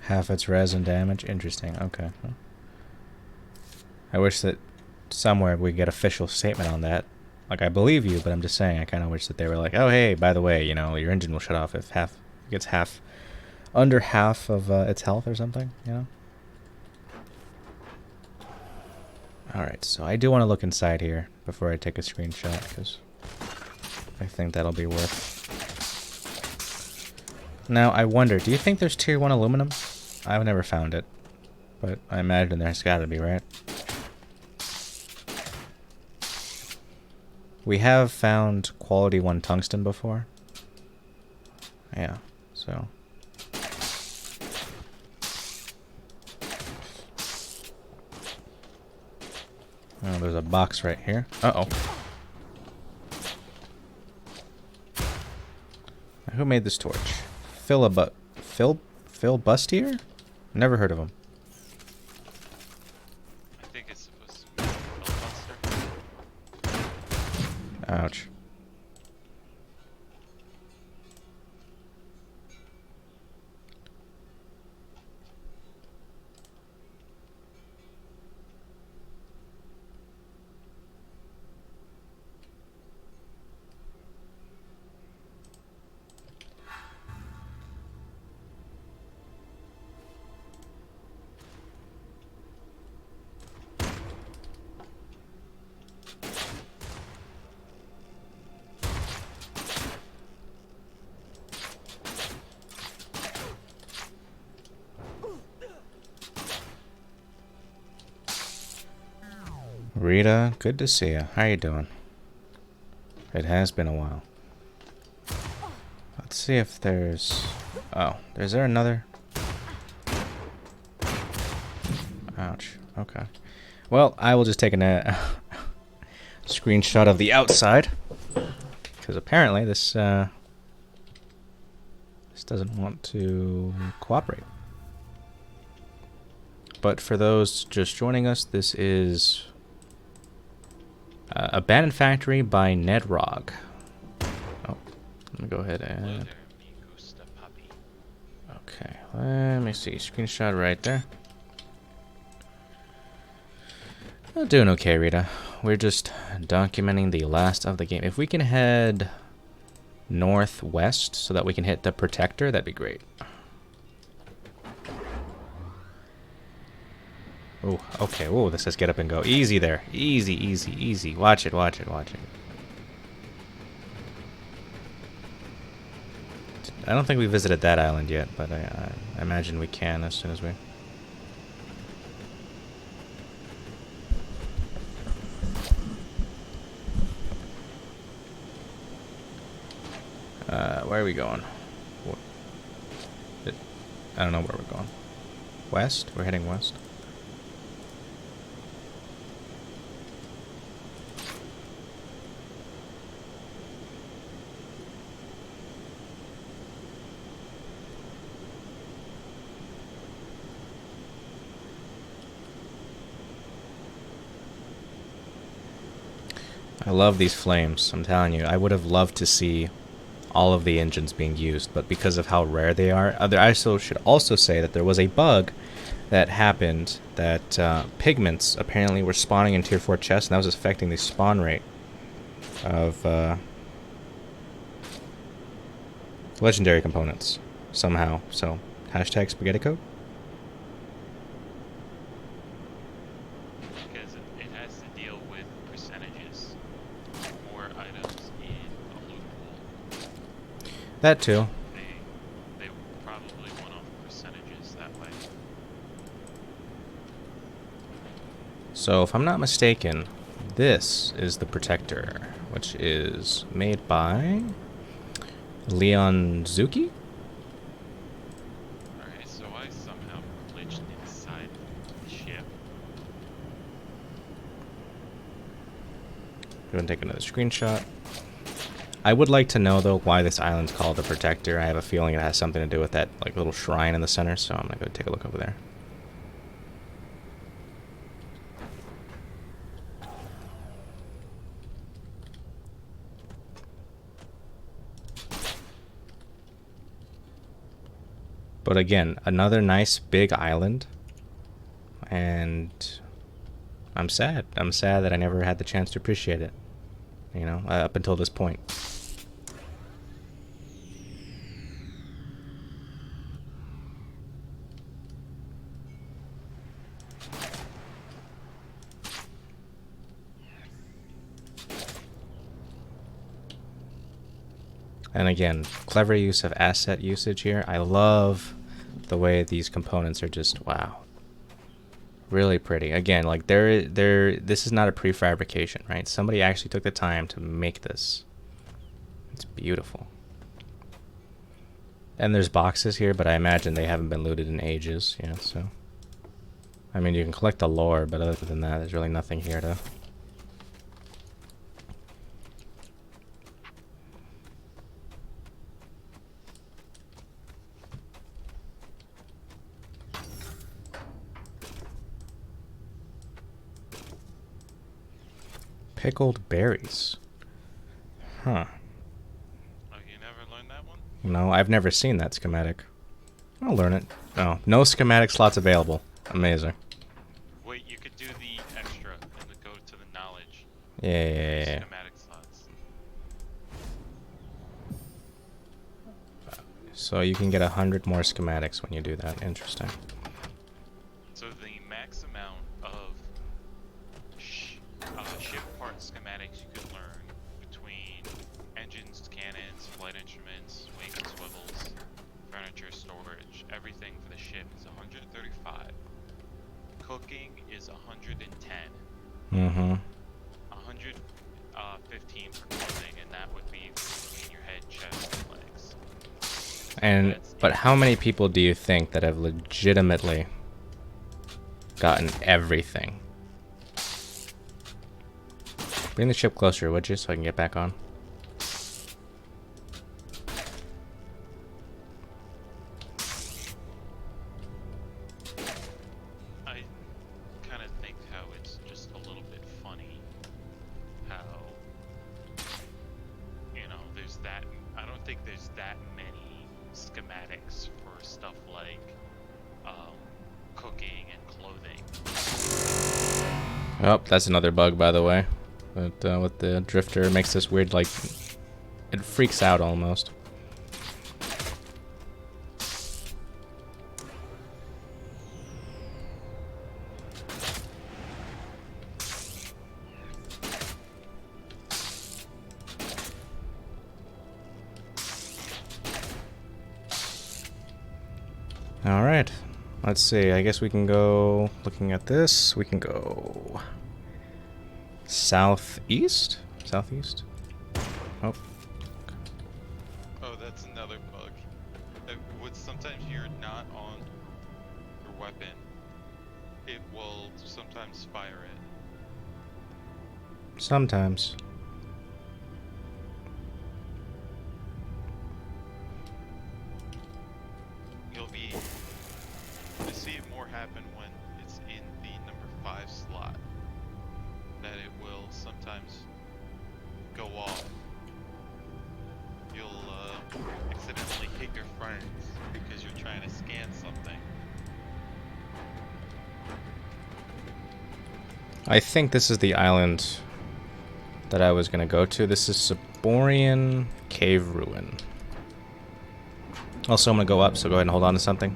A: Half its resin damage? Interesting, okay. I wish that somewhere we get official statement on that. Like, I believe you, but I'm just saying, I kind of wish that they were like, oh, hey, by the way, you know, your engine will shut off if it gets under half of its health or something, you know? Alright, so I do want to look inside here before I take a screenshot, because I think that'll be worth. Now, I wonder, do you think there's tier 1 aluminum? I've never found it, but I imagine there's gotta be, right? We have found quality 1 tungsten before. Yeah, so... Oh, there's a box right here. Uh-oh. Who made this torch? Filibustier? Never heard of him.
D: I think it's supposed to be filibuster.
A: Ouch. Rita, good to see you. How you doing? It has been a while. Let's see if there's... Oh, is there another? Ouch. Okay. Well, I will just take a screenshot of the outside. Because apparently this doesn't want to cooperate. But for those just joining us, this is... Abandoned Factory by Ned Rogg. Oh, let me go ahead and... Okay, let me see. Screenshot right there. Well, doing okay, Rita. We're just documenting the last of the game. If we can head northwest so that we can hit the Protector, that'd be great. Oh, okay. Oh, this says get up and go. Easy there. Easy, easy, easy. Watch it, watch it, watch it. I don't think we visited that island yet, but I imagine we can as soon as we... where are we going? I don't know where we're going. West? We're heading west. I love these flames, I'm telling you. I would have loved to see all of the engines being used, but because of how rare they are, I should also say that there was a bug that happened that pigments apparently were spawning in tier 4 chests, and that was affecting the spawn rate of legendary components somehow. So, hashtag spaghetti code.
D: Because it has to deal with percentages. More items in a loot pool.
A: That too.
D: They probably went off percentages that way.
A: So, if I'm not mistaken, this is the Protector, which is made by Leon Zuki?
D: Alright, so I somehow glitched inside the ship.
A: Go and take another screenshot. I would like to know, though, why this island's called the Protector. I have a feeling it has something to do with that like little shrine in the center, so I'm going to go take a look over there. But again, another nice big island. And I'm sad. I'm sad that I never had the chance to appreciate it. You know, up until this point. And again, clever use of asset usage here. I love the way these components are just, wow. Really pretty. Again, like this is not a prefabrication, right? Somebody actually took the time to make this. It's beautiful. And there's boxes here, but I imagine they haven't been looted in ages, yeah, so. I mean, you can collect the lore, but other than that, there's really nothing here to... Pickled berries. Huh.
D: Oh, you never learned that one?
A: No, I've never seen that schematic. I'll learn it. Oh, no schematic slots available. Amazing.
D: Wait, you could do the extra and go to the knowledge.
A: Yeah.
D: Schematic slots.
A: So you can get 100 more schematics when you do that. Interesting.
D: So the max amount of ship part schematics you can learn between engines, cannons, flight instruments, wings, swivels, furniture, storage, everything for the ship is 135. Cooking is 110.
A: Mm-hmm.
D: 115 for clothing, and that would be between your head, chest, and legs.
A: And but how many people do you think that have legitimately gotten everything? Bring the ship closer, would you, so I can get back on?
D: I kind of think how it's just a little bit funny how, you know, there's that, I don't think there's that many schematics for stuff like cooking and clothing.
A: Oh, that's another bug, by the way. But with the drifter, it makes this weird, like, it freaks out almost. All right, let's see. I guess we can go, looking at this, we can go southeast? Southeast? Oh.
D: Oh, that's another bug. Sometimes you're not on your weapon, it will sometimes fire it.
A: Sometimes.
D: You see it more happen when it's in the number 5 slot, that it will sometimes go off. You'll accidentally hit your friends because you're trying to scan something.
A: I think this is the island that I was gonna go to. This is Saborian Cave Ruin. Also, I'm gonna go up, so go ahead and hold on to something.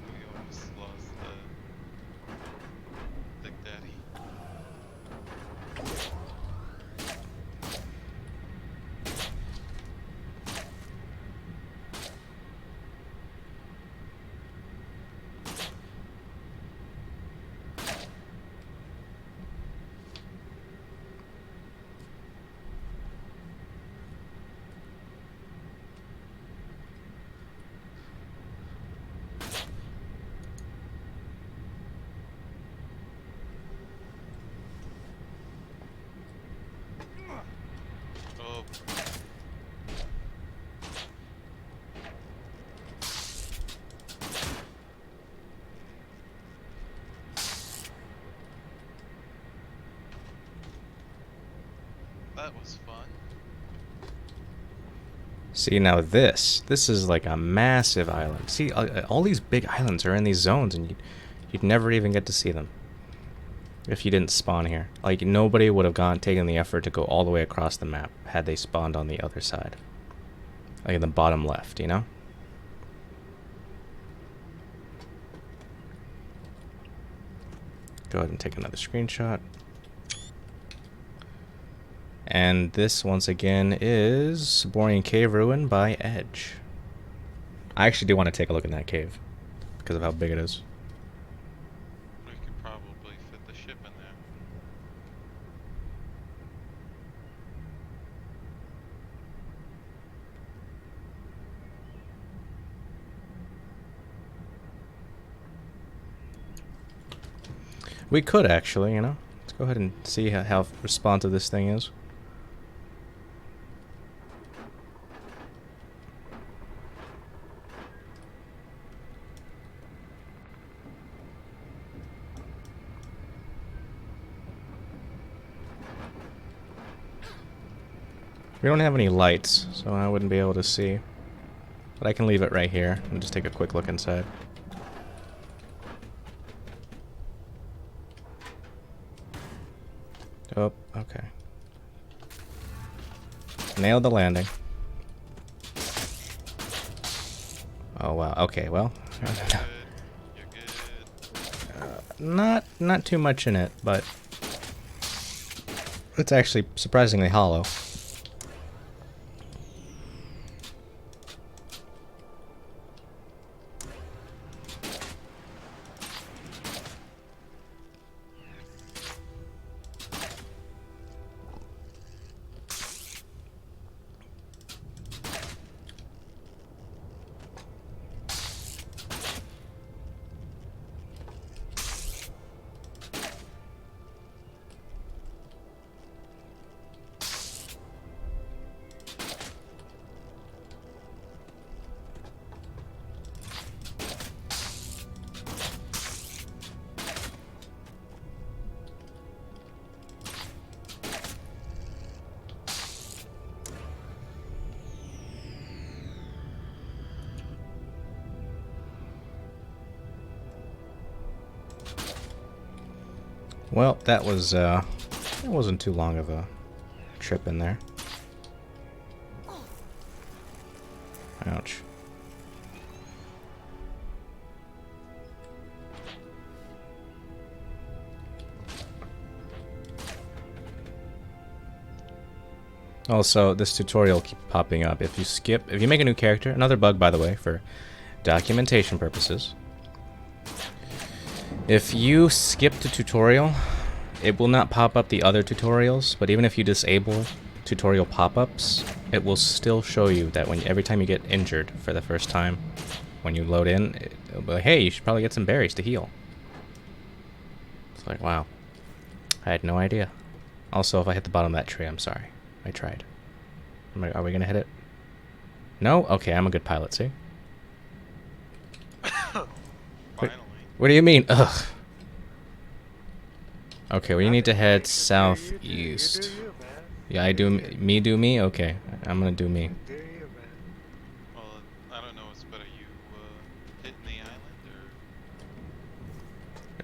D: We almost lost Big Daddy. That was fun.
A: See, now this is like a massive island. See, all these big islands are in these zones, and you'd never even get to see them if you didn't spawn here. Like, nobody would have taken the effort to go all the way across the map had they spawned on the other side. Like in the bottom left, you know? Go ahead and take another screenshot. And this, once again, is Boring Cave Ruin by Edge. I actually do want to take a look in that cave because of how big it is.
D: We could probably fit the ship in there.
A: We could actually, you know. Let's go ahead and see how responsive this thing is. We don't have any lights, so I wouldn't be able to see. But I can leave it right here and just take a quick look inside. Oh, okay. Nailed the landing. Oh wow. Okay, well,
D: You're good. You're good.
A: not too much in it, but it's actually surprisingly hollow. Well, that wasn't too long of a trip in there. Ouch. Also, this tutorial keeps popping up. If you make a new character, another bug by the way, for documentation purposes. If you skip the tutorial, it will not pop up the other tutorials, but even if you disable tutorial pop-ups, it will still show you that every time you get injured for the first time, when you load in, it'll be like, hey, you should probably get some berries to heal. It's like, wow. I had no idea. Also, if I hit the bottom of that tree, I'm sorry. I tried. Are we gonna hit it? No? Okay, I'm a good pilot, see?
D: Finally.
A: What do you mean? Ugh. Okay, well you need to head southeast.
B: You do you, man.
A: Yeah, I do me? Okay, I'm gonna do me.
B: Do you, man.
D: Well, I don't know what's better, you hitting the island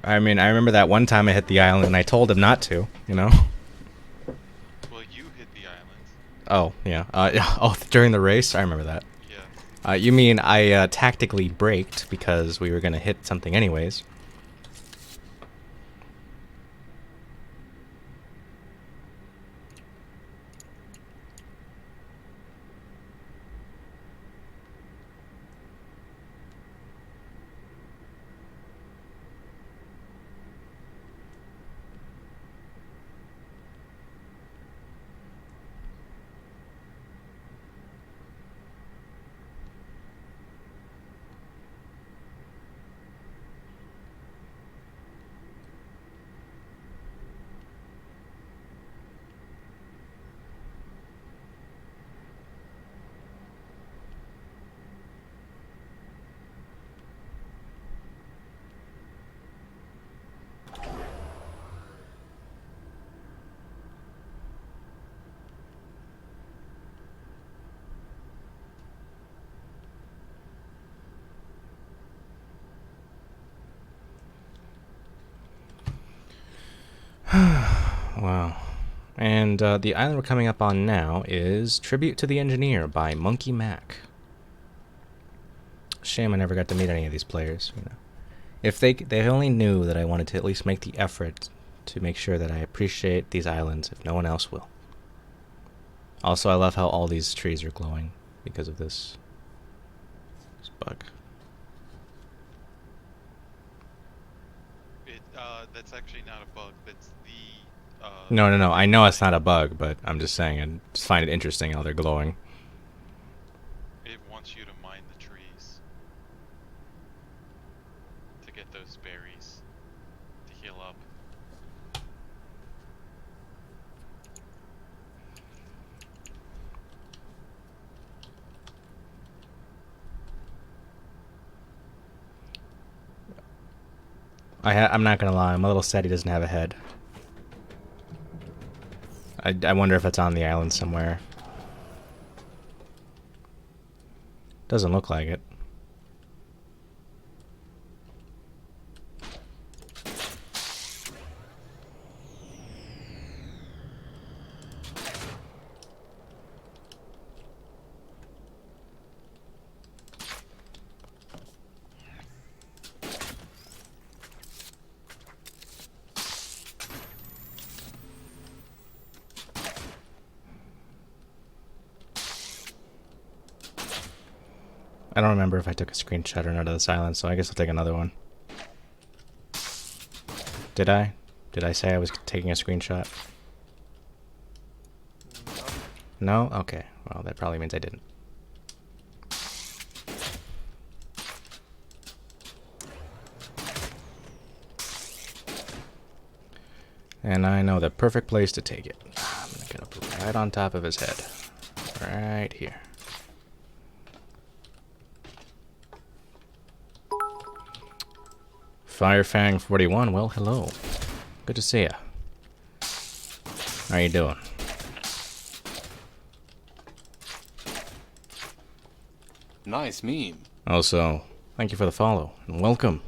D: or...
A: I mean, I remember that one time I hit the island and I told him not to, you know?
D: Well, you hit the island.
A: Oh, yeah. Oh, during the race? I remember that.
D: Yeah.
A: You mean I tactically braked because we were gonna hit something anyways. Wow. And the island we're coming up on now is Tribute to the Engineer by Monkey Mac. Shame I never got to meet any of these players. You know, if they only knew that I wanted to at least make the effort to make sure that I appreciate these islands if no one else will. Also, I love how all these trees are glowing because of this bug.
D: That's actually not a bug. That's the.
A: No. I know it's not a bug, but I'm just saying I just find it interesting how they're glowing.
D: It wants you to mine the trees to get those berries to heal up.
A: I'm not gonna lie, I'm a little sad he doesn't have a head. I wonder if it's on the island somewhere. Doesn't look like it. I don't remember if I took a screenshot or not of this island, so I guess I'll take another one. Did I? Did I say I was taking a screenshot? No? Okay. Well, that probably means I didn't. And I know the perfect place to take it. I'm gonna get up right on top of his head. Right here. Firefang 41, well, hello. Good to see ya. How you doing?
E: Nice meme.
A: Also, thank you for the follow, and welcome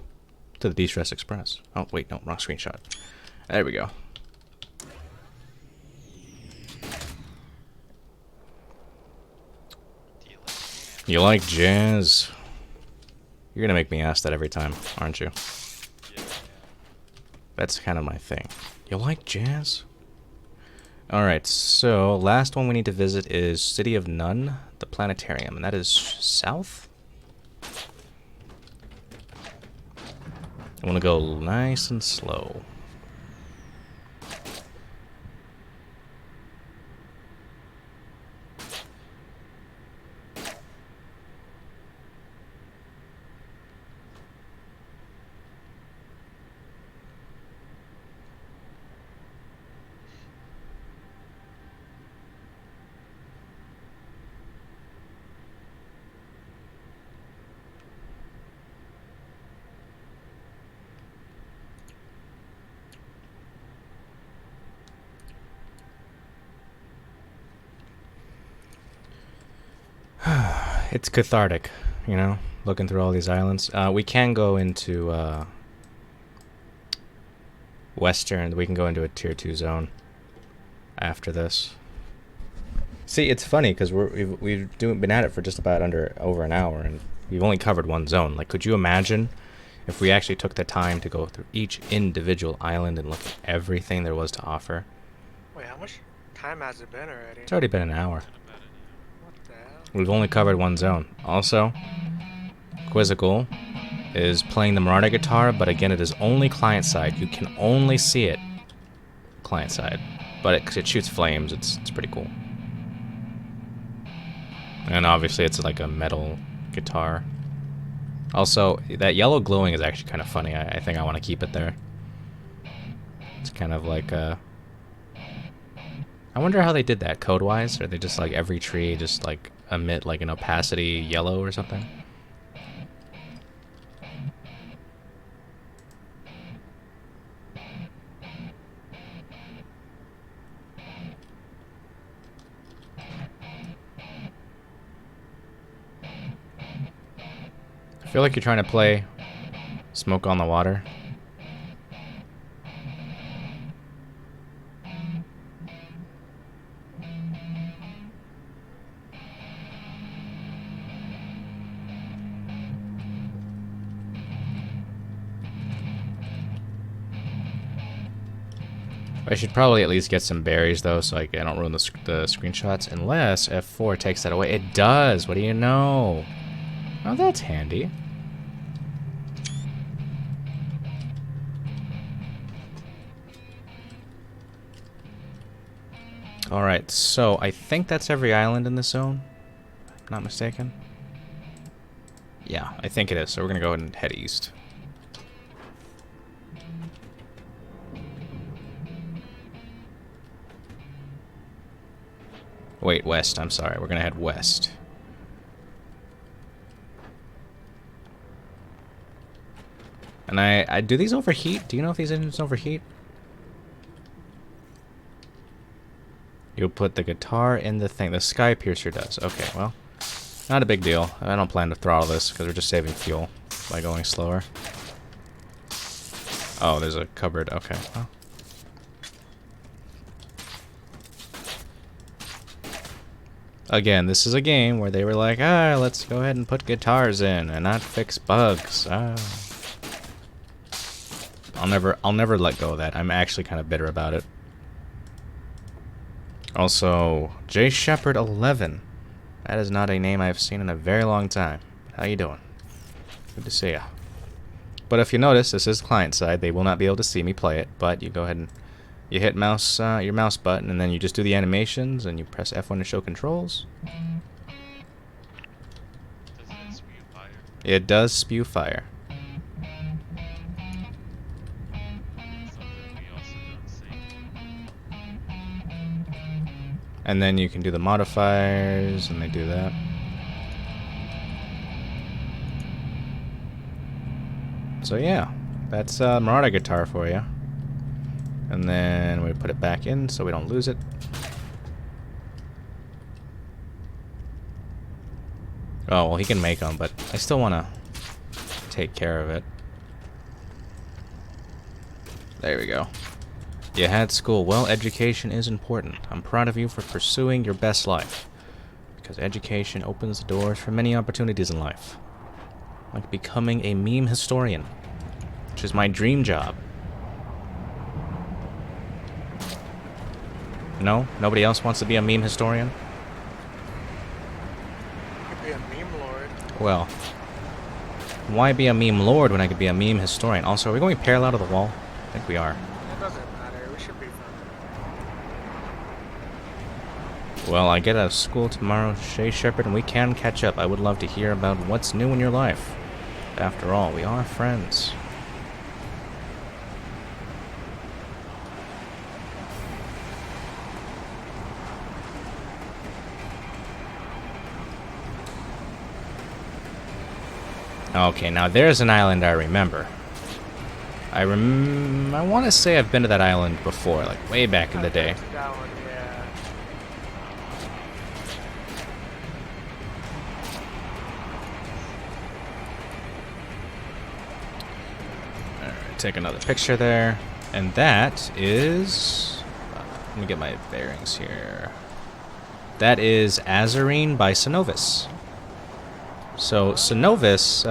A: to the De-Stress Express. Oh, wait, no, wrong screenshot. There we go. You like jazz? You're gonna make me ask that every time, aren't you?
D: Yeah.
A: That's kind of my thing. You like jazz? Alright, so last one we need to visit is City of None, the planetarium, and that is south? I want to go nice and slow. It's cathartic, you know, looking through all these islands. We can go into Western. We can go into a Tier 2 zone after this. See, it's funny because we've been at it for just about over an hour, and we've only covered one zone. Like, could you imagine if we actually took the time to go through each individual island and look at everything there was to offer?
B: Wait, how much time has it been already?
A: It's already been an hour.
B: What the hell?
A: We've only covered one zone. Also, Quizzical is playing the Marauder guitar, but again, it is only client side. You can only see it client side, but it shoots flames. It's pretty cool. And obviously, it's like a metal guitar. Also, that yellow glowing is actually kind of funny. I think I want to keep it there. It's kind of like a... I wonder how they did that code-wise. Or they just like every tree just like emit like an opacity yellow or something? I feel like you're trying to play Smoke on the Water. I should probably at least get some berries, though, so I don't ruin the screenshots. Unless F4 takes that away. It does! What do you know? Oh, that's handy. Alright, so I think that's every island in this zone. If I'm not mistaken. Yeah, I think it is. So we're gonna go ahead and head east. Wait, west. I'm sorry. We're gonna head west. And I do these overheat? Do you know if these engines overheat? You'll put the guitar in the thing. The Sky Piercer does. Okay, well, not a big deal. I don't plan to throttle this because we're just saving fuel by going slower. Oh, there's a cupboard. Okay, well. Again, this is a game where they were like, let's go ahead and put guitars in and not fix bugs. I'll never let go of that. I'm actually kind of bitter about it. Also, J Shepherd 11. That is not a name I've seen in a very long time. How you doing? Good to see ya. But if you notice, this is client side. They will not be able to see me play it, but you go ahead and you hit your mouse button, and then you just do the animations, and you press F1 to show controls.
D: Does it spew fire?
A: It does spew fire.
D: Something we also don't see.
A: And then you can do the modifiers, and they do that. So yeah, that's Marauder guitar for you. And then we put it back in so we don't lose it. Oh, well, he can make them, but I still want to take care of it. There we go. You had school. Well, education is important. I'm proud of you for pursuing your best life. Because education opens the doors for many opportunities in life. Like becoming a meme historian, which is my dream job. No? Nobody else wants to be a meme historian?
B: You could be a meme lord.
A: Well, why be a meme lord when I could be a meme historian? Also, are we going parallel to the wall? I think we are.
B: It doesn't matter. We should be fine.
A: Well, I get out of school tomorrow, Shay Shepherd, and we can catch up. I would love to hear about what's new in your life. After all, we are friends. Okay, now there's an island I remember. I want to say I've been to that island before, like way back in the day.
B: That one, yeah.
A: Alright, take another picture there. And that is... let me get my bearings here. That is Azarine by Synovis. So Synovis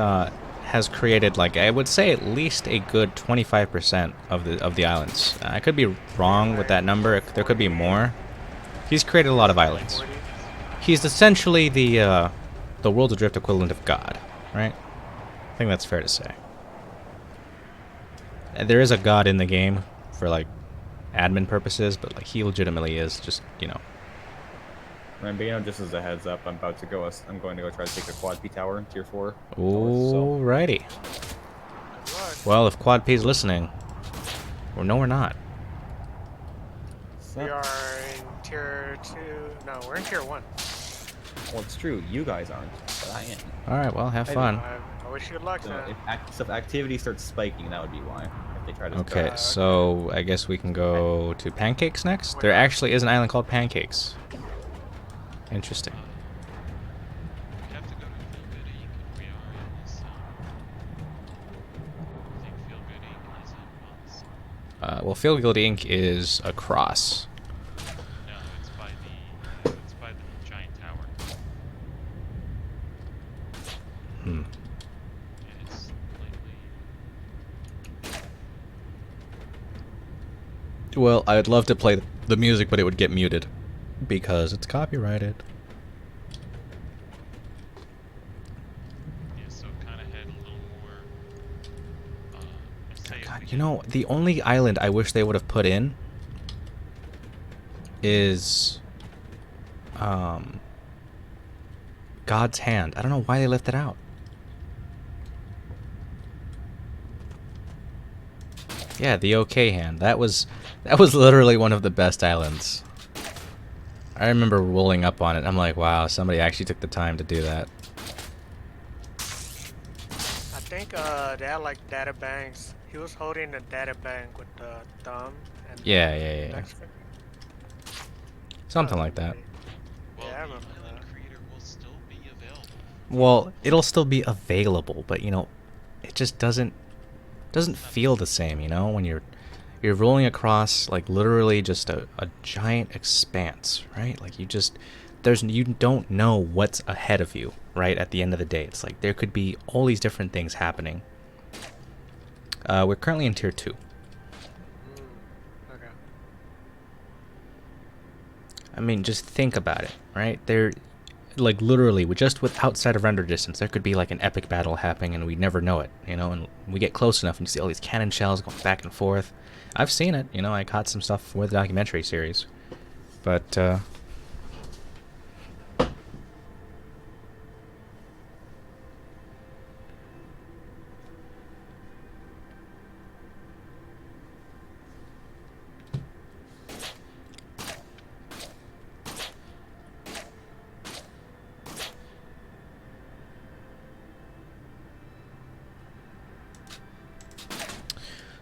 A: has created, like, I would say at least a good 25% of the islands. I could be wrong with that number. There could be more. He's created a lot of islands. He's essentially the World Adrift equivalent of God, right? I think that's fair to say. And there is a God in the game for like admin purposes, but like he legitimately is just, you know.
C: Rambino, just as a heads up, I'm going to go try to take the Quad P tower in tier 4.
A: Alrighty.
B: Good luck.
A: Well, if Quad P's listening, or no, we're not.
B: We are in tier 2. No, we're in tier 1.
C: Well, it's true. You guys aren't, but I am.
A: Alright, well, have fun.
B: I wish you good luck,
C: So
B: man.
C: if activity starts spiking, that would be why. If they try to
A: Okay, so I guess we can go to Pancakes next. There actually is an island called Pancakes. Interesting.
D: We have to go to Feel Good Inc. if we are in this. I think Feel Good Inc. is in months.
A: Well, Feel Good Inc. is across.
D: No, it's by the giant tower.
A: Hmm.
D: It's completely.
A: Well, I'd love to play the music, but it would get muted because it's copyrighted.
D: Yeah, so kind of had a little more. I'd say if we
A: God, you know, the only island I wish they would have put in is God's Hand. I don't know why they left it out. Yeah, the OK Hand. That was literally one of the best islands. I remember rolling up on it. I'm like, wow, somebody actually took the time to do that.
B: I think they had like data banks. He was holding the data bank with the thumb and
A: Yeah.
B: index finger.
A: Something like that.
D: well,
B: Yeah, I
D: the
B: remember
D: island
B: that.
D: creator will still be available.
A: Well, it'll still be available, but you know, it just doesn't feel the same, you know, when you're rolling across like literally just a giant expanse, right? Like you don't know what's ahead of you, right? At the end of the day, it's like there could be all these different things happening. We're currently in tier 2.
B: Okay.
A: I mean, just think about it, right? There, like literally, with outside of render distance, there could be like an epic battle happening, and we never know it, you know. And we get close enough, and you see all these cannon shells going back and forth. I've seen it, you know. I caught some stuff for the documentary series, but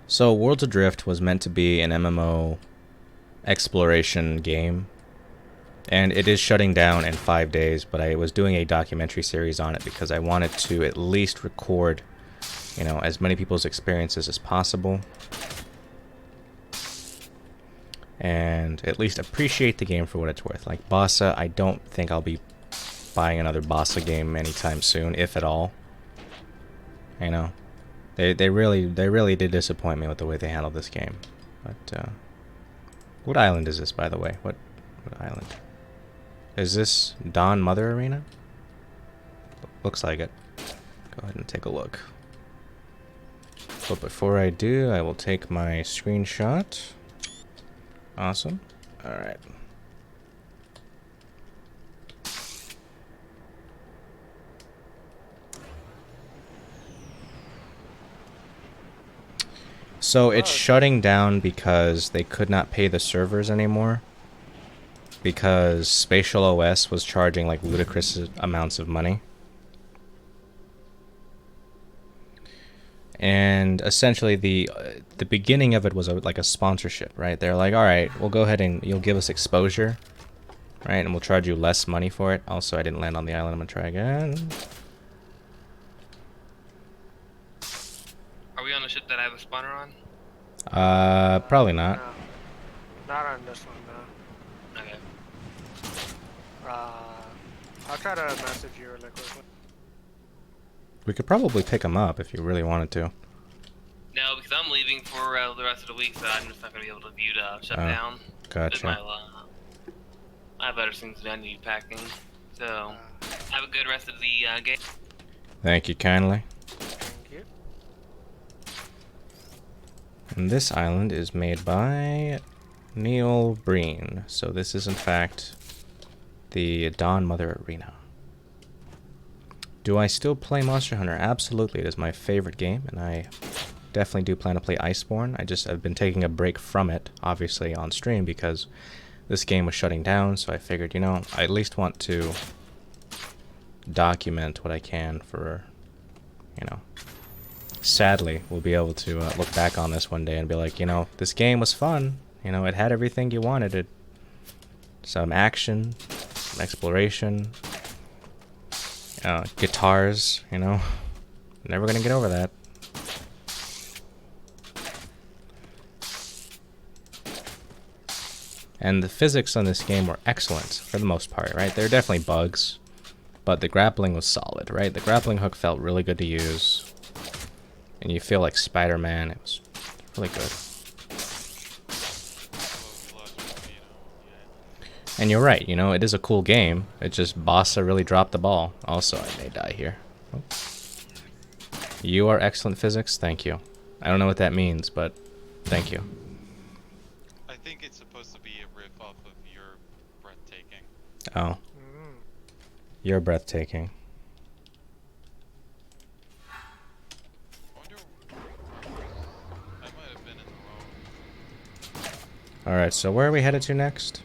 A: so Worlds Adrift was meant to be an MMO exploration game, and it is shutting down in 5 days, but I was doing a documentary series on it because I wanted to at least record, you know, as many people's experiences as possible, and at least appreciate the game for what it's worth. Like Bossa, I don't think I'll be buying another Bossa game anytime soon, if at all. You know, they really did disappoint me with the way they handled this game. But what island is this, by the way? What island? Is this Dawn Mother Arena? Looks like it. Go ahead and take a look. But before I do, I will take my screenshot. Awesome. Alright. So it's shutting down because they could not pay the servers anymore. Because Spatial OS was charging like ludicrous amounts of money. And essentially the beginning of it was like a sponsorship, right? They're like, all right, we'll go ahead and you'll give us exposure, right? And we'll charge you less money for it. Also, I didn't land on the island. I'm gonna try again.
F: Are we on the ship that I have a spawner on?
A: Probably not.
B: No, not on this one, no.
F: Okay.
B: I'll try to message you really quickly.
A: We could probably pick them up if you really wanted to.
F: No, because I'm leaving for the rest of the week, so I'm just not going to be able to view the shutdown.
A: Gotcha.
F: I have better things to do. I need packing. So, have a good rest of the game.
A: Thank you kindly.
B: Thank you.
A: And this island is made by Neil Breen. So this is in fact the Dawn Mother Arena. Do I still play Monster Hunter? Absolutely, it is my favorite game, and I definitely do plan to play Iceborne. I've been taking a break from it, obviously, on stream because this game was shutting down, so I figured, you know, I at least want to document what I can for, you know, sadly, we'll be able to look back on this one day and be like, you know, this game was fun. You know, it had everything you wanted. It, some action, some exploration, guitars, you know. Never gonna get over that. And the physics on this game were excellent for the most part, right? There are definitely bugs, but the grappling was solid, right? The grappling hook felt really good to use. And you feel like Spider-Man. It was really good. And you're right, you know, it is a cool game. It just Bossa really dropped the ball. Also, I may die here. Oh. You are excellent physics, thank you. I don't know what that means, but thank you.
D: I think it's supposed to be a riff off of your breathtaking.
A: Oh,
B: Mm.
A: you're breathtaking.
D: I wonder. I might have been in the wrong.
A: Alright, so where are we headed to next?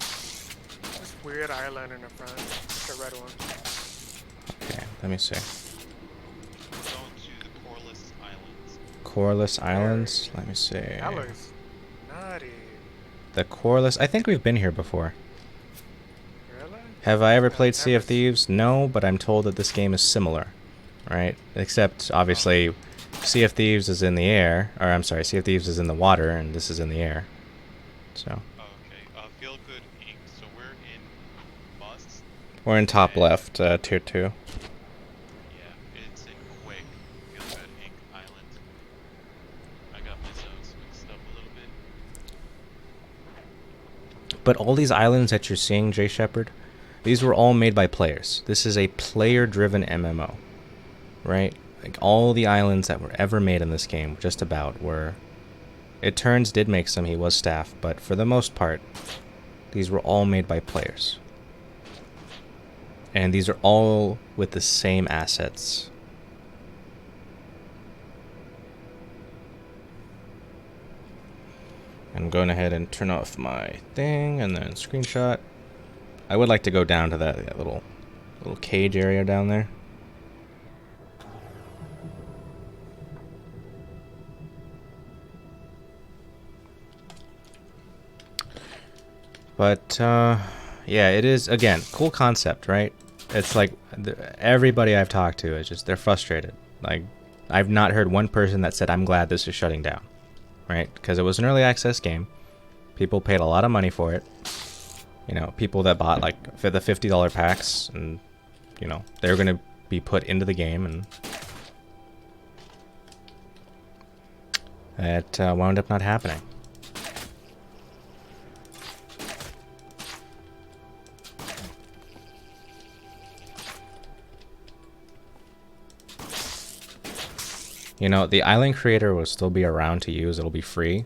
B: This weird island in the front, the red one.
A: Okay, let me see.
D: We're going to the Corliss Islands.
A: Corliss Islands? Let me see.
B: That looks nutty.
A: The Corliss... I think we've been here before.
B: Really?
A: Have I ever
B: I've
A: played Sea of
B: never
A: Thieves? No, but I'm told that this game is similar. Right? Except, obviously, Sea of Thieves is in the air. Or, I'm sorry, Sea of Thieves is in the water, and this is in the air. So...
D: Okay. Feel Good Inc. So we're in Must.
A: We're in top
D: And-
A: left, tier 2.
D: Yeah, it's in Quake. Feel Good Inc. Island. I got my zones mixed up a little bit.
A: But all these islands that you're seeing, Jay Shepard, these were all made by players. This is a player-driven MMO, right? Like all the islands that were ever made in this game, just about, were... Turns did make some, he was staff, but for the most part, these were all made by players. And these are all with the same assets. I'm going ahead and turn off my thing and then screenshot. I would like to go down to that little cage area down there. But yeah, it is, again, cool concept, right? It's like everybody I've talked to is just, they're frustrated. Like, I've not heard one person that said, I'm glad this is shutting down, right? Because it was an early access game. People paid a lot of money for it. You know, people that bought like for the $50 packs, and you know, they're going to be put into the game, and it wound up not happening. You know, the island creator will still be around to use. It'll be free.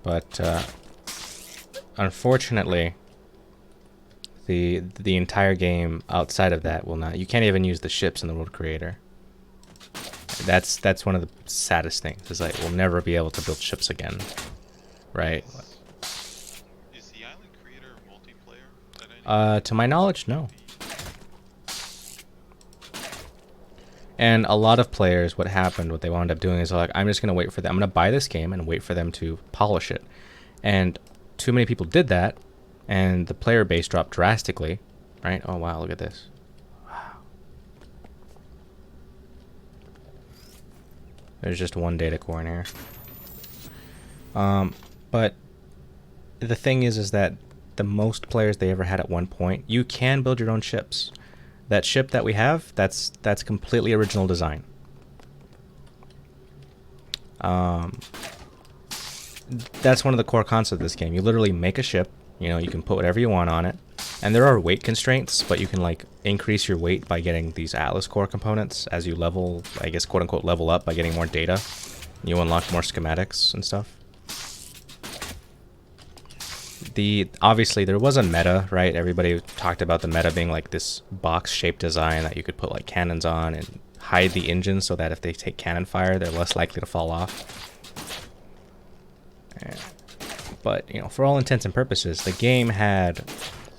A: But unfortunately, the entire game outside of that will not. You can't even use the ships in the world creator. That's one of the saddest things. Is like we'll never be able to build ships again, right?
D: Is the island creator multiplayer? That I
A: To my knowledge, no. And a lot of players, what they wound up doing is like, I'm just gonna wait for them. I'm gonna buy this game and wait for them to polish it. And too many people did that, and the player base dropped drastically, right? Oh wow, look at this. Wow. There's just one data core in here. But the thing is that the most players they ever had at one point, you can build your own ships. That ship that we have, that's completely original design. That's one of the core concepts of this game. You literally make a ship, you know, you can put whatever you want on it. And there are weight constraints, but you can like increase your weight by getting these Atlas core components as you level, I guess, quote unquote, level up by getting more data. You unlock more schematics and stuff. Obviously there was a meta, right? Everybody talked about the meta being like this box-shaped design that you could put like cannons on and hide the engines so that if they take cannon fire, they're less likely to fall off. Yeah. But, you know, for all intents and purposes, the game had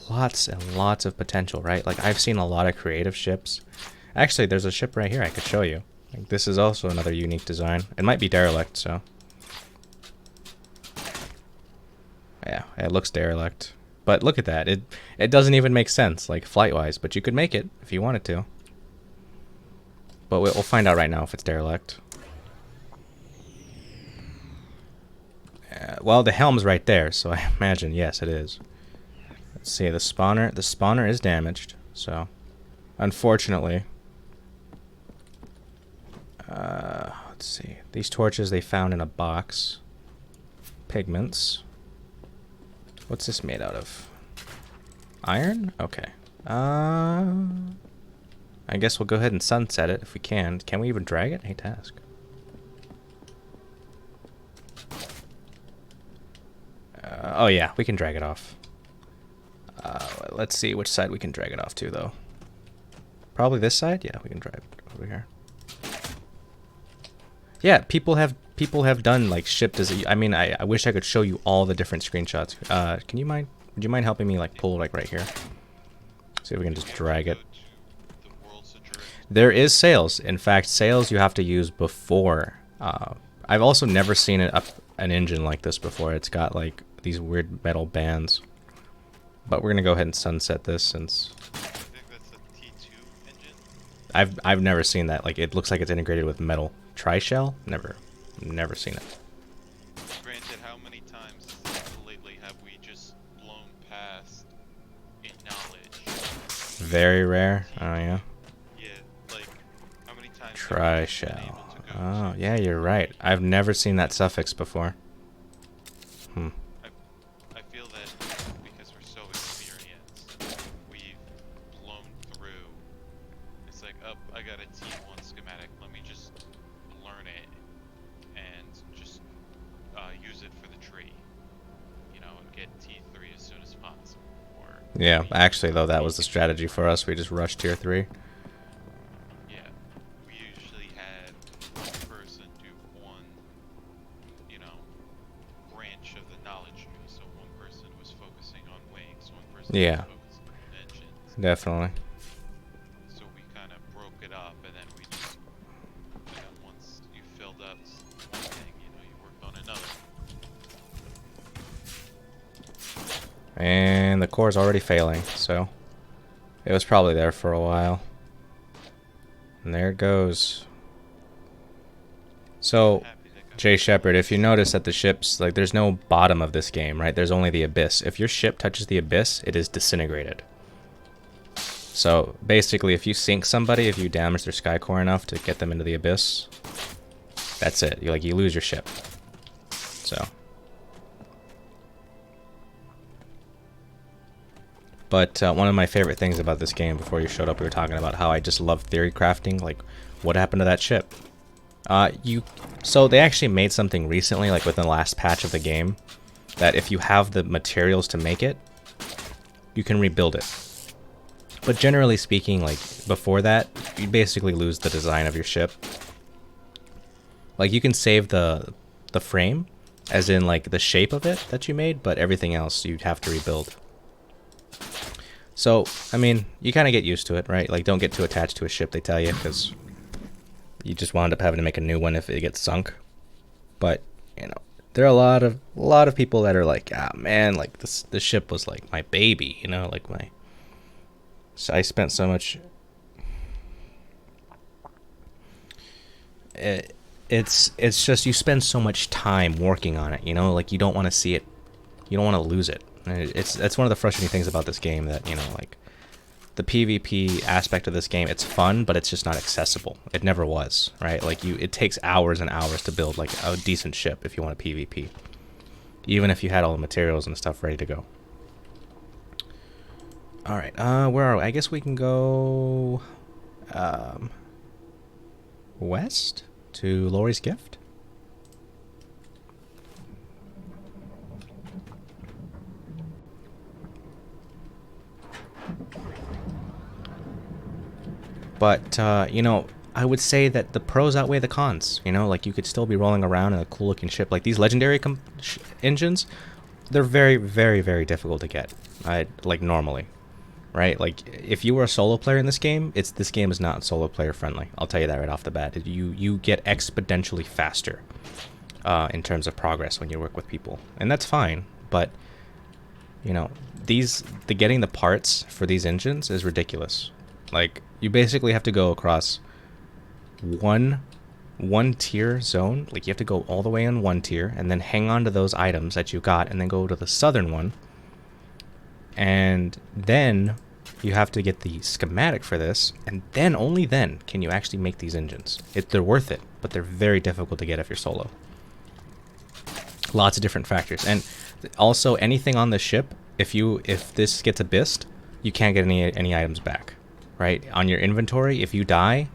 A: lots and lots of potential, right? Like, I've seen a lot of creative ships. Actually, there's a ship right here I could show you. Like, this is also another unique design. It might be derelict, so... Yeah, it looks derelict. But look at that. It doesn't even make sense, like, flight-wise. But you could make it if you wanted to. But we'll find out right now if it's derelict. Well, the helm's right there, so I imagine, yes, it is. Let's see, the spawner is damaged, so... Unfortunately... let's see. These torches they found in a box. Pigments. What's this made out of? Iron? Okay. I guess we'll go ahead and sunset it if we can. Can we even drag it? Hey, task. Oh yeah, we can drag it off. Let's see which side we can drag it off to, though. Probably this side? Yeah, we can drag it over here. Yeah, people have done like ship design. I mean, I wish I could show you all the different screenshots. Would you mind helping me like pull like right here? See if we can just drag it. There is sales. In fact, sales you have to use before. I've also never seen an engine like this before. It's got like these weird metal bands. But we're gonna go ahead and sunset this since
D: I think that's a T2 engine.
A: I've never seen that. Like it looks like it's integrated with metal. Tri-shell? Never seen it.
D: Granted, how many times lately have we just blown past in knowledge?
A: Very rare. Oh yeah.
D: Yeah, like how many times have we been
A: Tri-shell.
D: able to go
A: Oh
D: to-
A: yeah, you're right. I've never seen that suffix before.
D: I feel that because we're so experienced, we've blown through. It's like, oh, I got a T1 schematic. Let me just learn it and just use it for the tree. You know, and get T3 as soon as possible. Or
A: Yeah, actually though that was the strategy for us. We just rushed tier 3.
D: yeah, we usually had one person do one, you know, branch of the knowledge tree. So one person was focusing on wings, one person
A: Yeah.
D: was focusing on engines.
A: Definitely.
D: So we kind of broke it up, and then we just, you know, once you filled up one thing, you know, you worked on another.
A: And the core's already failing, so it was probably there for a while. And there it goes. So,
D: Happy that got
A: Jay Shepard, if you notice that the ships, like, there's no bottom of this game, right? There's only the abyss. If your ship touches the abyss, it is disintegrated. So, basically, if you sink somebody, if you damage their sky core enough to get them into the abyss, that's it. You lose your ship. So. But one of my favorite things about this game, before you showed up, we were talking about how I just love theory crafting. Like, what happened to that ship? So they actually made something recently, like within the last patch of the game, that if you have the materials to make it, you can rebuild it. But generally speaking, like before that, you basically lose the design of your ship. Like you can save the frame, as in like the shape of it that you made, but everything else you'd have to rebuild. So, I mean, you kind of get used to it, right? Like, don't get too attached to a ship, they tell you, because you just wound up having to make a new one if it gets sunk. But, you know, there are a lot of people that are like, ah, man, like, this ship was like my baby, you know, like my... So I spent so much... It's just, you spend so much time working on it, you know? Like, you don't want to see it, you don't want to lose it. That's one of the frustrating things about this game, that, you know, like the PvP aspect of this game, it's fun, but it's just not accessible. It never was, right? Like it takes hours and hours to build like a decent ship if you want a PvP, even if you had all the materials and stuff ready to go. All right, where are we? I guess we can go west to Lori's Gift. But, you know, I would say that the pros outweigh the cons, you know? Like, you could still be rolling around in a cool-looking ship. Like, these legendary engines, they're very, very, very difficult to get, like, normally, right? Like, if you were a solo player in this game, this game is not solo player friendly. I'll tell you that right off the bat. You get exponentially faster in terms of progress when you work with people. And that's fine, but, you know, getting the parts for these engines is ridiculous. Like, you basically have to go across one tier zone. Like, you have to go all the way on one tier and then hang on to those items that you got and then go to the southern one. And then you have to get the schematic for this, and then only then can you actually make these engines. They're worth it, but they're very difficult to get if you're solo. Lots of different factors. And also, anything on the ship, if this gets abyssed, you can't get any items back, right? On your inventory, if you die,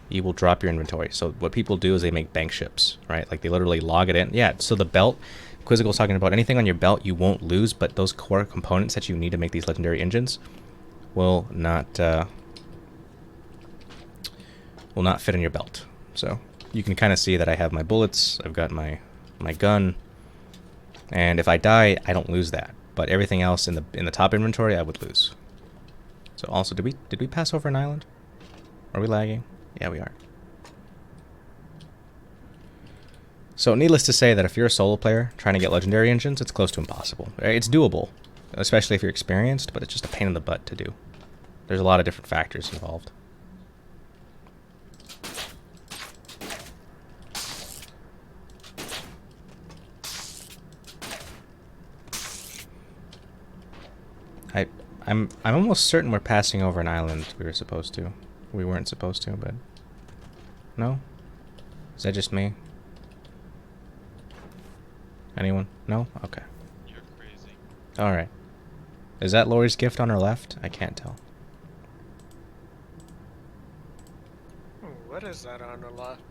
A: you will drop your inventory. So what people do is they make bank ships, right? Like they literally log it in. Yeah, so the belt, Quizzical's talking about anything on your belt you won't lose, but those core components that you need to make these legendary engines will not fit in your belt. So you can kind of see that I have my bullets, I've got my gun, and if I die, I don't lose that. But everything else in the top inventory, I would lose. So also, did we pass over an island? Are we lagging? Yeah, we are. So needless to say that if you're a solo player trying to get legendary engines, it's close to impossible. It's doable, especially if you're experienced, but it's just a pain in the butt to do. There's a lot of different factors involved. I'm almost certain we're passing over an island we were supposed to. We weren't supposed to, but... No? Is that just me? Anyone? No? Okay.
D: You're crazy.
A: Alright. Is that Lori's gift on her left? I can't tell.
B: What is that on the left?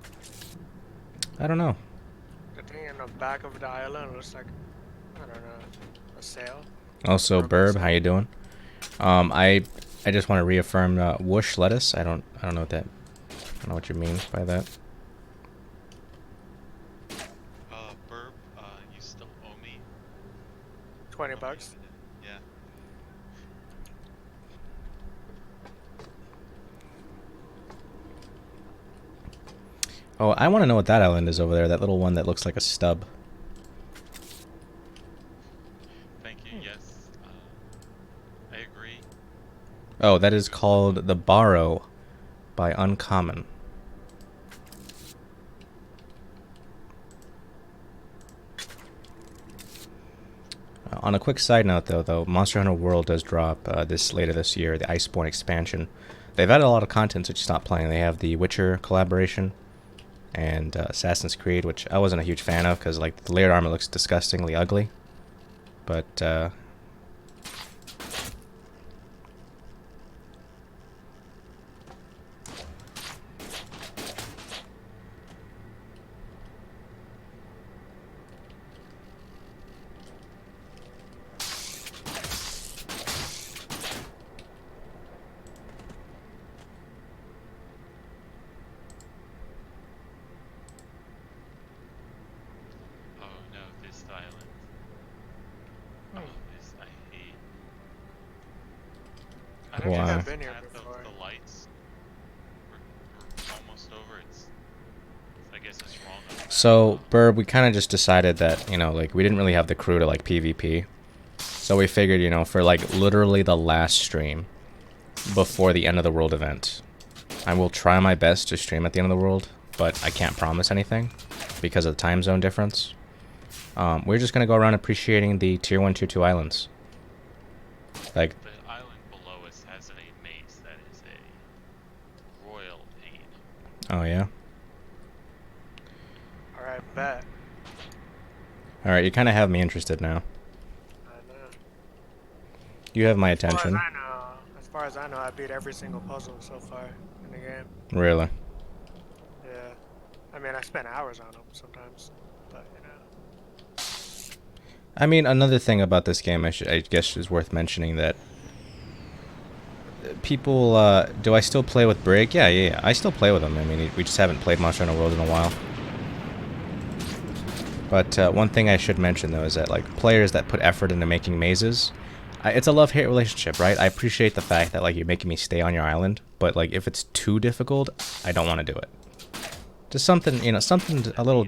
A: I don't know.
B: The thing in the back of the island looks like, I don't know, a sail.
A: Also, Burb, how you doing? I just want to reaffirm whoosh lettuce. I don't know what that... I don't know what you mean by that.
D: Burb, you still owe me
B: 20 bucks.
D: Yeah.
A: Oh, I want to know what that island is over there. That little one that looks like a stub.
D: Thank you. Yes. I agree.
A: Oh, that is called The Borrow by Uncommon. On a quick side note, though, Monster Hunter World does drop later this year, the Iceborne expansion. They've added a lot of content since you stopped playing. They have the Witcher collaboration and Assassin's Creed, which I wasn't a huge fan of because like the layered armor looks disgustingly ugly. But
D: Oh no, this island. Oh, this I hate.
B: I don't think
A: Wow.
B: I've been here
D: Path
B: before.
D: of the lights. We're almost over. I guess it's wrong. On the map.
A: So, Burb, we kind of just decided that, you know, like, we didn't really have the crew to, like, PvP. So we figured, you know, for, like, literally the last stream before the end of the world event, I will try my best to stream at the end of the world, but I can't promise anything because of the time zone difference. We're just going to go around appreciating the Tier 1, Tier 2 islands. Like,
D: The island below us has a maze that is a royal pain.
A: oh, yeah?
B: Alright, bet.
A: Alright, you kind of have me interested now.
B: I know.
A: You have my
B: As
A: attention.
B: far as I know, I beat every single puzzle so far in the game.
A: Really?
B: Yeah. I mean, I spent hours on them sometimes, but you know.
A: I mean, another thing about this game I guess is worth mentioning that people, do I still play with Brig? Yeah. I still play with him. I mean, we just haven't played Monster Hunter World in a while. But one thing I should mention, though, is that, like, players that put effort into making mazes, it's a love-hate relationship, right? I appreciate the fact that, like, you're making me stay on your island, but, like, if it's too difficult, I don't want to do it. Just something, you know, something a little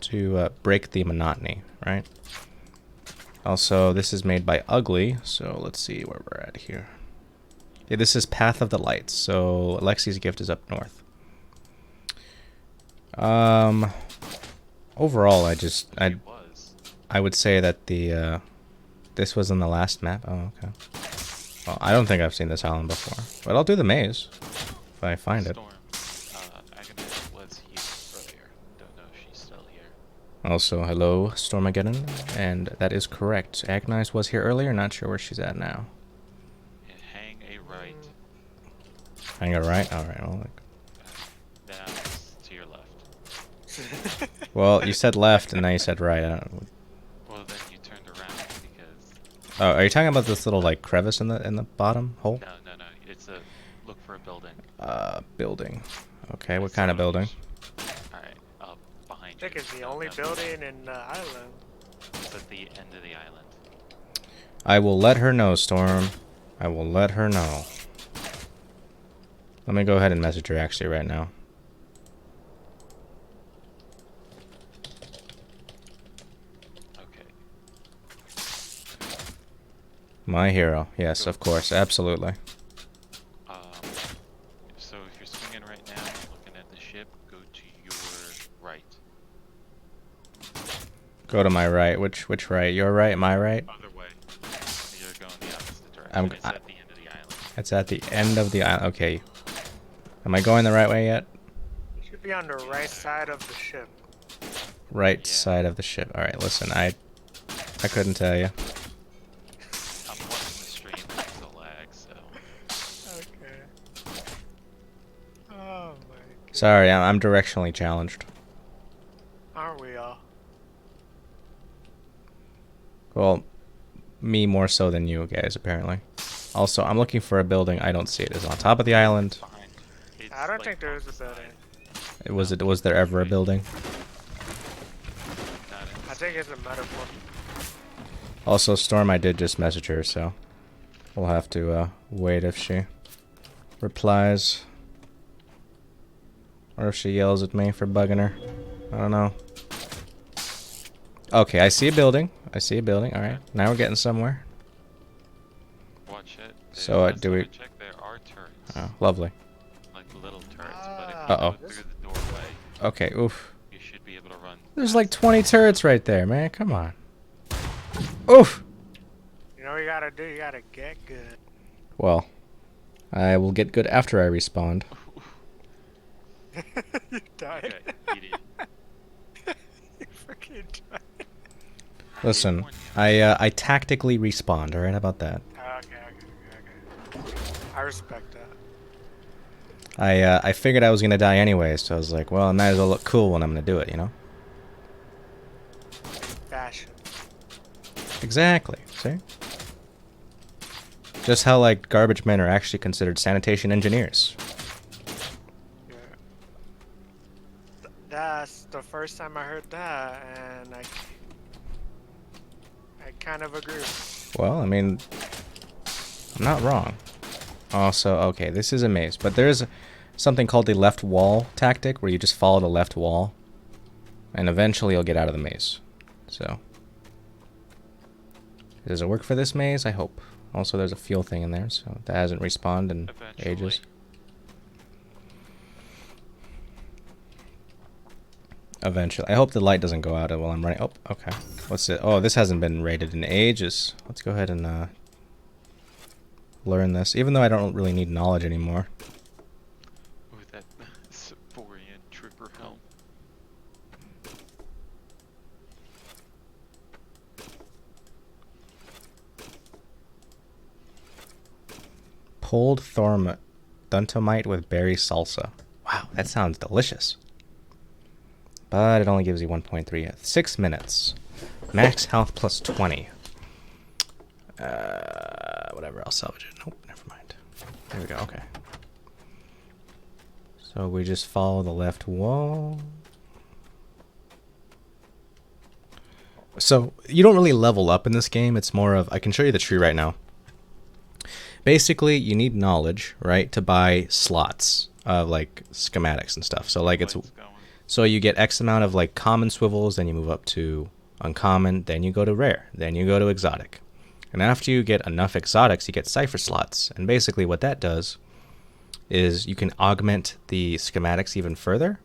A: to break the monotony, right? Also, this is made by Ugly, so let's see where we're at here. Yeah, this is Path of the Lights, so Alexi's gift is up north. Overall, I would say that the this was in the last map. Oh, okay. Well, I don't think I've seen this island before, but I'll do the maze if I find it.
D: Storm. Agatha was here earlier. Don't know if she's still here.
A: Also, hello, Stormageddon, and that is correct. Agnice was here earlier, not sure where she's at now.
D: Yeah, right.
A: I got right? Alright, well,
D: Now it's to your left.
A: well, you said left and now you said right. I don't,
D: Well, then you turned around because
A: oh, are you talking about this little like crevice in the bottom hole?
D: no. It's a look for a building.
A: Building. Okay, what kind of building?
D: All right, up behind
B: I think
D: you.
B: it's the only building in the island.
D: It's at the end of the island.
A: I will let her know, Storm. I will let her know. Let me go ahead and message her actually right now.
D: Okay.
A: My hero. Yes, of course. Absolutely.
D: Um, so if you're swinging right now, looking at the ship, go to your right.
A: Go to my right. Which right? Your right? My right?
D: Other way. You're going the opposite direction.
A: I'm-
D: It's at the end of the island.
A: It's at the end of the island. Okay. Am I going the right way yet?
B: It should be on the right side of the ship.
A: Right
D: Yeah.
A: side of the ship. Alright, listen, I couldn't tell you.
D: I'm watching the stream and there's a lag, so.
B: Okay. Oh my god.
A: Sorry, I'm directionally challenged.
B: Aren't we all?
A: Well, me more so than you guys, apparently. Also, I'm looking for a building. I don't see it. It's on top of the island.
D: Behind. It's
B: I don't
D: like
B: think there is a
D: on the
B: building.
D: side.
A: Was there ever a building?
D: Not in
B: I
D: this
B: think it's a metaphor.
A: Also, Storm, I did just message her, so we'll have to wait if she replies. Or if she yells at me for bugging her. I don't know. Okay, I see a building. I see a building. Alright, now we're getting somewhere.
D: Watch it.
A: So,
D: Last
A: do
D: time
A: we-
D: I checked, there are turrets.
A: Oh, lovely.
D: Like little turrets, but if
B: Ah.
D: you
A: Uh-oh.
D: go through the doorway,
A: Okay, oof.
D: you should be able to run.
A: There's like 20 turrets right there, man. Come on. Oof!
B: You know what you gotta do? You gotta get good.
A: Well, I will get good after I respawn.
B: You died.
D: Okay, idiot.
B: You freaking died.
A: Listen, I tactically respawned, alright? How about that?
B: Okay. I respect that.
A: I figured I was gonna die anyway, so I was like, well, I might as well look cool when I'm gonna do it, you know?
B: Fashion.
A: Exactly, see? Just how, like, garbage men are actually considered sanitation engineers.
B: Yeah. That's the first time I heard that, and I kind of agree.
A: Well, I mean, I'm not wrong. Also, okay, this is a maze, but there's something called the left wall tactic, where you just follow the left wall, and eventually you'll get out of the maze. So, does it work for this maze? I hope. Also, there's a fuel thing in there, so that hasn't respawned in
D: Eventually.
A: ages. Eventually. I hope the light doesn't go out while I'm running. Oh, okay. What's it? Oh, this hasn't been rated in ages. Let's go ahead and learn this, even though I don't really need knowledge anymore.
D: With that Siborian trooper helm.
A: Pulled thuntomite with berry salsa. Wow, that sounds delicious. But it only gives you 1.3. 6 minutes. Max health plus 20. Whatever, I'll salvage it. Nope, never mind. There we go, okay. So we just follow the left wall. So you don't really level up in this game. It's more of, I can show you the tree right now. Basically, you need knowledge, right, to buy slots of like schematics and stuff. So like it's,
D: Lights going.
A: so you get X amount of like common swivels, then you move up to uncommon, then you go to rare, then you go to exotic. And after you get enough exotics, you get cipher slots. And basically what that does is you can augment the schematics even further.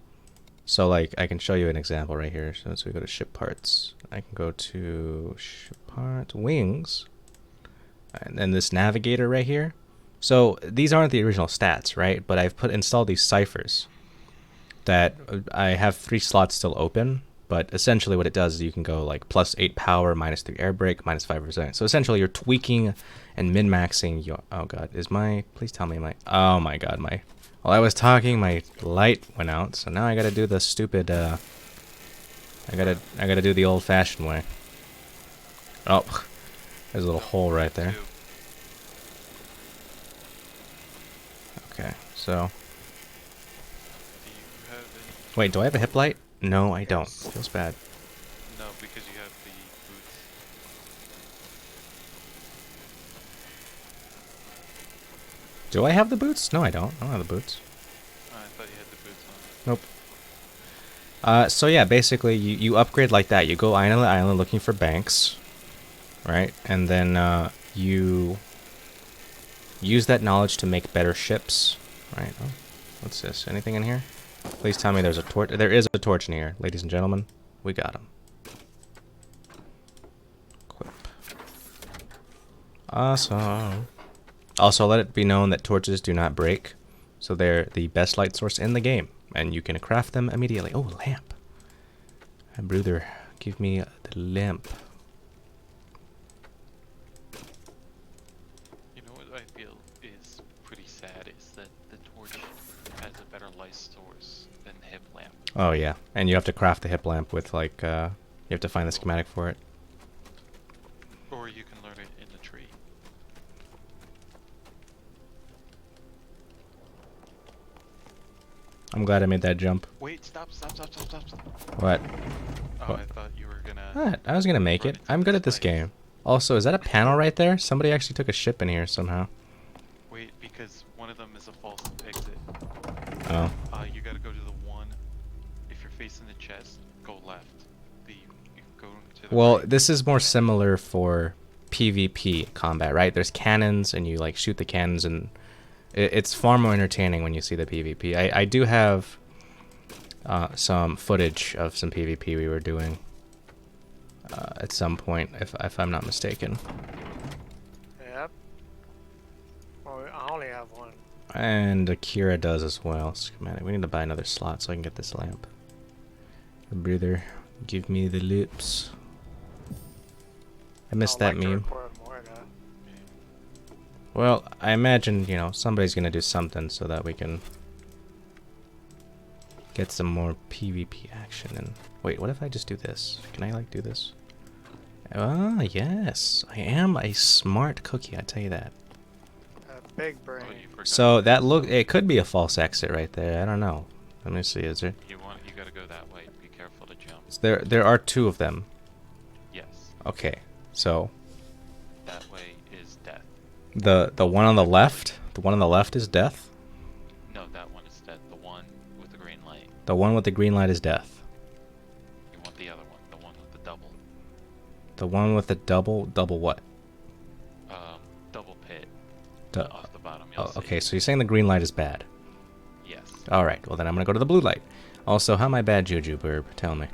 A: So like I can show you an example right here. So we go to ship parts. I can go to ship parts, wings, and then this navigator right here. So these aren't the original stats, right? But I've installed these ciphers that I have 3 slots still open But essentially what it does is you can go like +8 power, -3 air brake, -5%. So essentially you're tweaking and min-maxing your... Oh god, is my... Please tell me my... Oh my god, my... While I was talking, my light went out, so now I gotta do the stupid, I gotta do the old-fashioned way. Oh, there's a little hole right there. Okay, so...
D: Do you have any...
A: Wait, do I have a hip light? No, I don't.
B: Yes.
A: Feels bad.
D: No, because you have the boots.
A: Do I have the boots? No, I don't. I don't have the boots.
D: Oh, I thought you had the boots on.
A: Nope. So yeah, basically you upgrade like that. You go island to island looking for banks, right? And then you use that knowledge to make better ships, right? Oh, what's this? Anything in here? Please tell me there's a torch. There is a torch in here, ladies and gentlemen. We got him. Equip. Awesome. Also, let it be known that torches do not break, so they're the best light source in the game, and you can craft them immediately. Oh, lamp. Hey, brother, give me the lamp.
D: You know what I feel is pretty sad is that the torch has a better light source than the hip lamp.
A: Oh yeah, and you have to craft the hip lamp with like, you have to find the schematic for it.
D: Or you can learn it in the tree.
A: I'm glad I made that jump.
D: Wait, stop.
A: What?
D: Oh,
A: What?
D: I thought you were gonna...
A: What? I was gonna make it. I'm good at this game. Also, is that a panel right there? Somebody actually took a ship in here somehow.
D: Wait, because one of them is a false exit.
A: Oh.
D: You gotta go to the one. If you're facing the chest, go left. You go to the
A: Well,
D: right.
A: this is more similar for PvP combat, right? There's cannons, and you like shoot the cannons, and it's far more entertaining when you see the PvP. I do have some footage of some PvP we were doing at some point, if I'm not mistaken.
B: Yep. Well, I only have one.
A: And Akira does as well. Schematic. We need to buy another slot so I can get this lamp. Brother, give me the lips. I missed
B: I'd
A: that
B: like to
A: meme.
B: record more of that.
A: Well, I imagine, you know, somebody's gonna do something so that we can get some more PvP action. And wait, what if I just do this? Can I like do this? Ah, yes. I am a smart cookie, I tell you that.
B: Big
D: Oh,
B: brain.
D: you forgot.
A: So that it could be a false exit right there. I don't know. Let me see. Is there?
D: You gotta go that way. Be careful to jump.
A: There are two of them.
D: Yes.
A: Okay. So
D: That way is death.
A: the one on the left, is death.
D: No, that one is death. The one with the green light.
A: The one with the green light is death.
D: You want the other one. The one with the double.
A: The one with the double what?
D: Double pit.
A: Du-
D: Off the bottom. You'll
A: Oh,
D: see.
A: okay, so you're saying the green light is bad.
D: Yes.
A: Alright, well then I'm gonna go to the blue light. Also, how am I bad, Juju Burb? Tell me.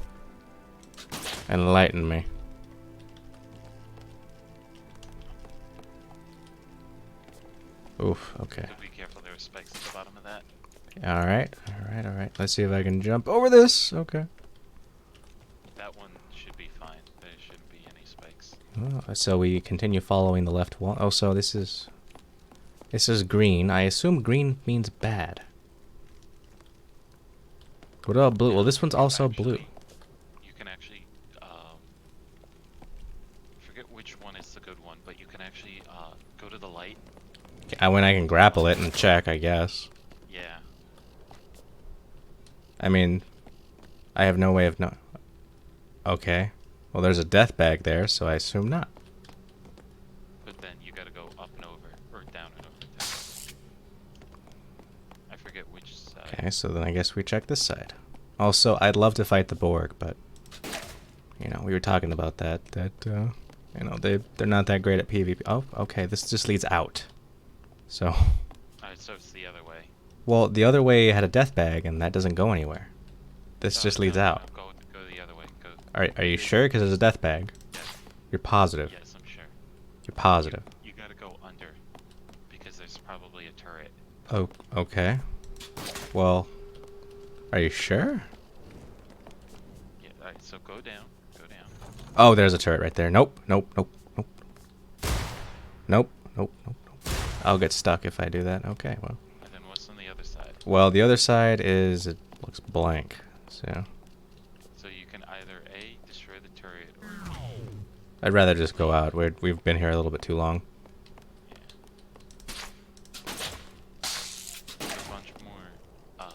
A: Enlighten me. Oof, okay.
D: So be careful. There are spikes at the bottom of that.
A: Alright. Let's see if I can jump over this. Okay.
D: That one should be fine. There shouldn't be any spikes.
A: Oh, so we continue following the left wall. Oh, so this is green. I assume green means bad. What about blue? Well, this one's also blue.
D: You can actually, forget which one is the good one, but you can actually, go to the light.
A: When I can grapple it and check, I guess.
D: Yeah.
A: I mean, I have no way of know. Okay. Well, there's a death bag there, so I assume not.
D: But then you gotta go up and over, or down and over. I forget which side.
A: Okay, so then I guess we check this side. Also, I'd love to fight the Borg, but you know, we were talking about that. You know, they're not that great at PvP. Oh, okay. This just leads out. So,
D: Alright, so it's the other way.
A: well, the other way had a death bag, and that doesn't go anywhere. This
D: Oh,
A: just leads
D: no,
A: out.
D: no, go the other way. Go.
A: Are you sure? Because there's a death bag.
D: Yes.
A: You're positive.
D: Yes, I'm sure.
A: You're positive.
D: You gotta go under, because there's probably a turret.
A: Oh, okay. Well, are you sure?
D: Yeah, Alright, so go down. Go down.
A: Oh, there's a turret right there. Nope, nope, nope, nope. Nope, nope, nope, nope. I'll get stuck if I do that. Okay, well.
D: And then what's on the other side?
A: Well, the other side is, it looks blank. So,
D: So you can either A, destroy the turret, or
A: I'd rather just go out. We've been here a little bit too long.
D: there's a bunch more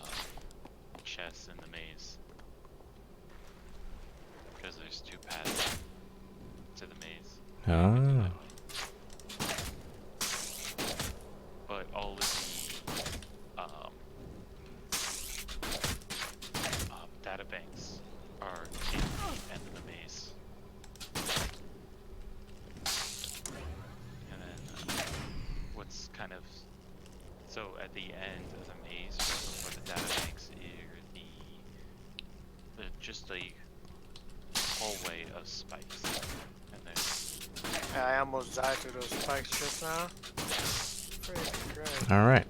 D: chests in the maze. Because there's 2 paths to the maze.
A: Ah.
D: But all of the data banks are in the end of the maze. And then what's kind of so at the end of the maze where the data banks are the just a hallway of spikes. And there's
B: Yeah, I almost died to those spikes just now. Freaking great.
A: All right.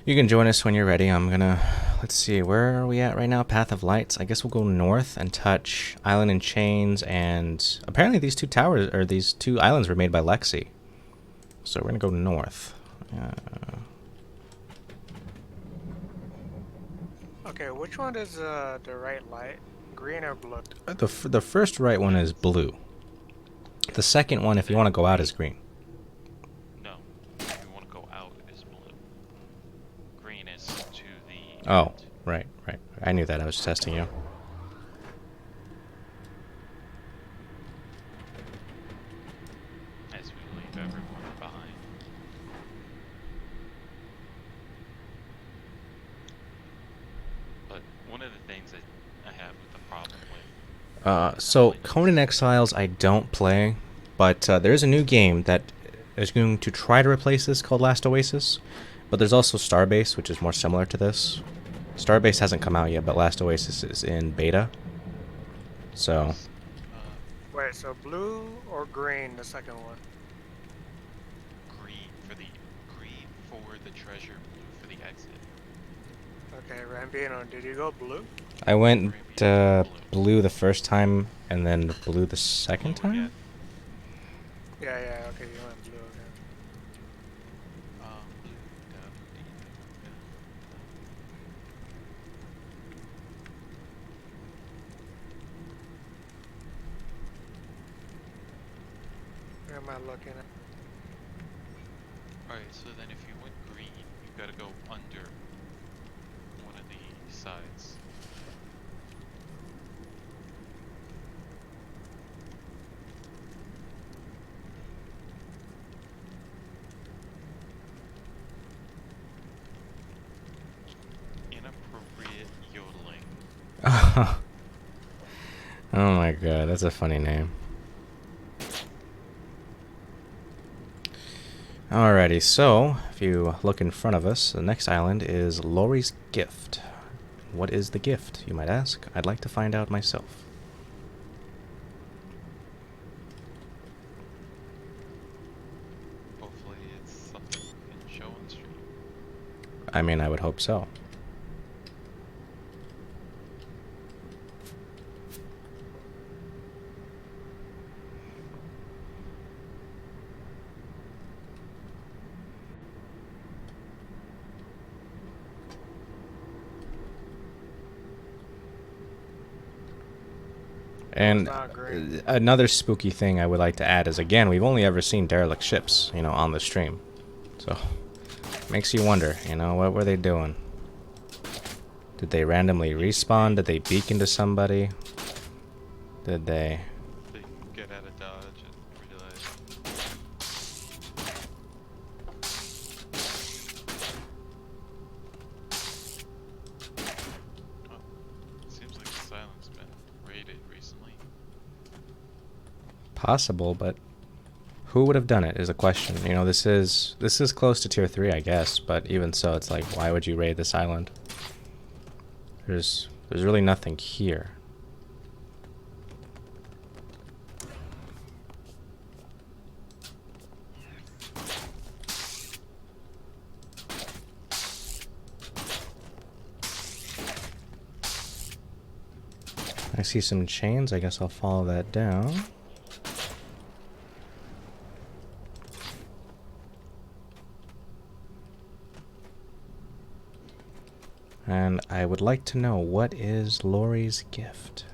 A: You can join us when you're ready. I'm gonna, let's see, where are we at right now? Path of Lights. I guess we'll go north and touch Island in Chains, and apparently these 2 towers, or these 2 islands were made by Lexi. So we're gonna go north.
B: Okay, which one is the right light? Green or blue?
A: The first right one is blue. The second one, if you want to go out, is green.
D: no. If you want to go out is blue. Green is to the
A: Oh,
D: end.
A: right, right. I knew that. I was testing you.
D: As we leave everyone behind. But one of the things that I have with the problem with
A: So Conan Exiles I don't play, but there is a new game that is going to try to replace this called Last Oasis. But there's also Starbase, which is more similar to this. Starbase hasn't come out yet, but Last Oasis is in beta. So,
B: Wait, so blue or green, the second one?
D: green for the treasure, blue for the exit.
B: Okay, Rambino, did you go blue?
A: I went blue the first time, and then blue the second
D: Blue again.
A: time?
B: Yeah, yeah, okay, you went blue again.
D: Blue, down, D, down.
B: Where am I looking at?
D: Alright, so then if you went green, you gotta go under one of the sides. Inappropriate yodeling.
A: Oh my god, that's a funny name. Alrighty, so if you look in front of us, the next island is Lori's Gift. What is the gift, you might ask? I'd like to find out myself.
D: Hopefully it's something you can show on stream.
A: I mean, I would hope so. And
B: not green.
A: another spooky thing I would like to add is, again, we've only ever seen derelict ships, on the stream. So, makes you wonder, what were they doing? Did they randomly respawn? Did they beacon to somebody? Did they...
D: They get out of dodge and realize. Oh, seems like the silent's been raided recently.
A: Possible, but who would have done it is a question. This is close to tier 3, I guess, but even so, it's like, why would you raid this island? There's really nothing here. I see some chains. I guess I'll follow that down. And I would like to know, what is Lori's gift?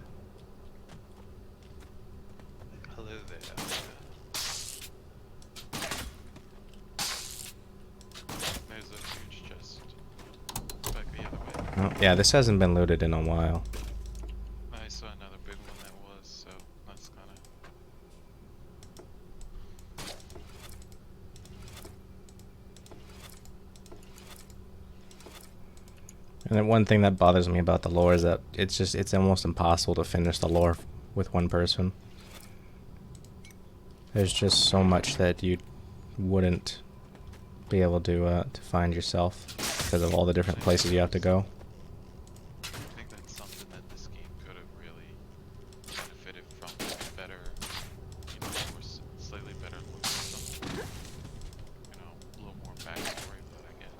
D: Hello there. There's a huge chest. Back the other way.
A: Oh, yeah, this hasn't been looted in a while.
D: I saw another big one that was, so that's kinda...
A: And then one thing that bothers me about the lore is that it's almost impossible to finish the lore with one person. There's just so much that you wouldn't be able to find yourself because of all the different places you have to go.
D: I think that's something that this game could have really benefited from. Better, you know, more slightly better look at something. You know, a little more backstory, but again,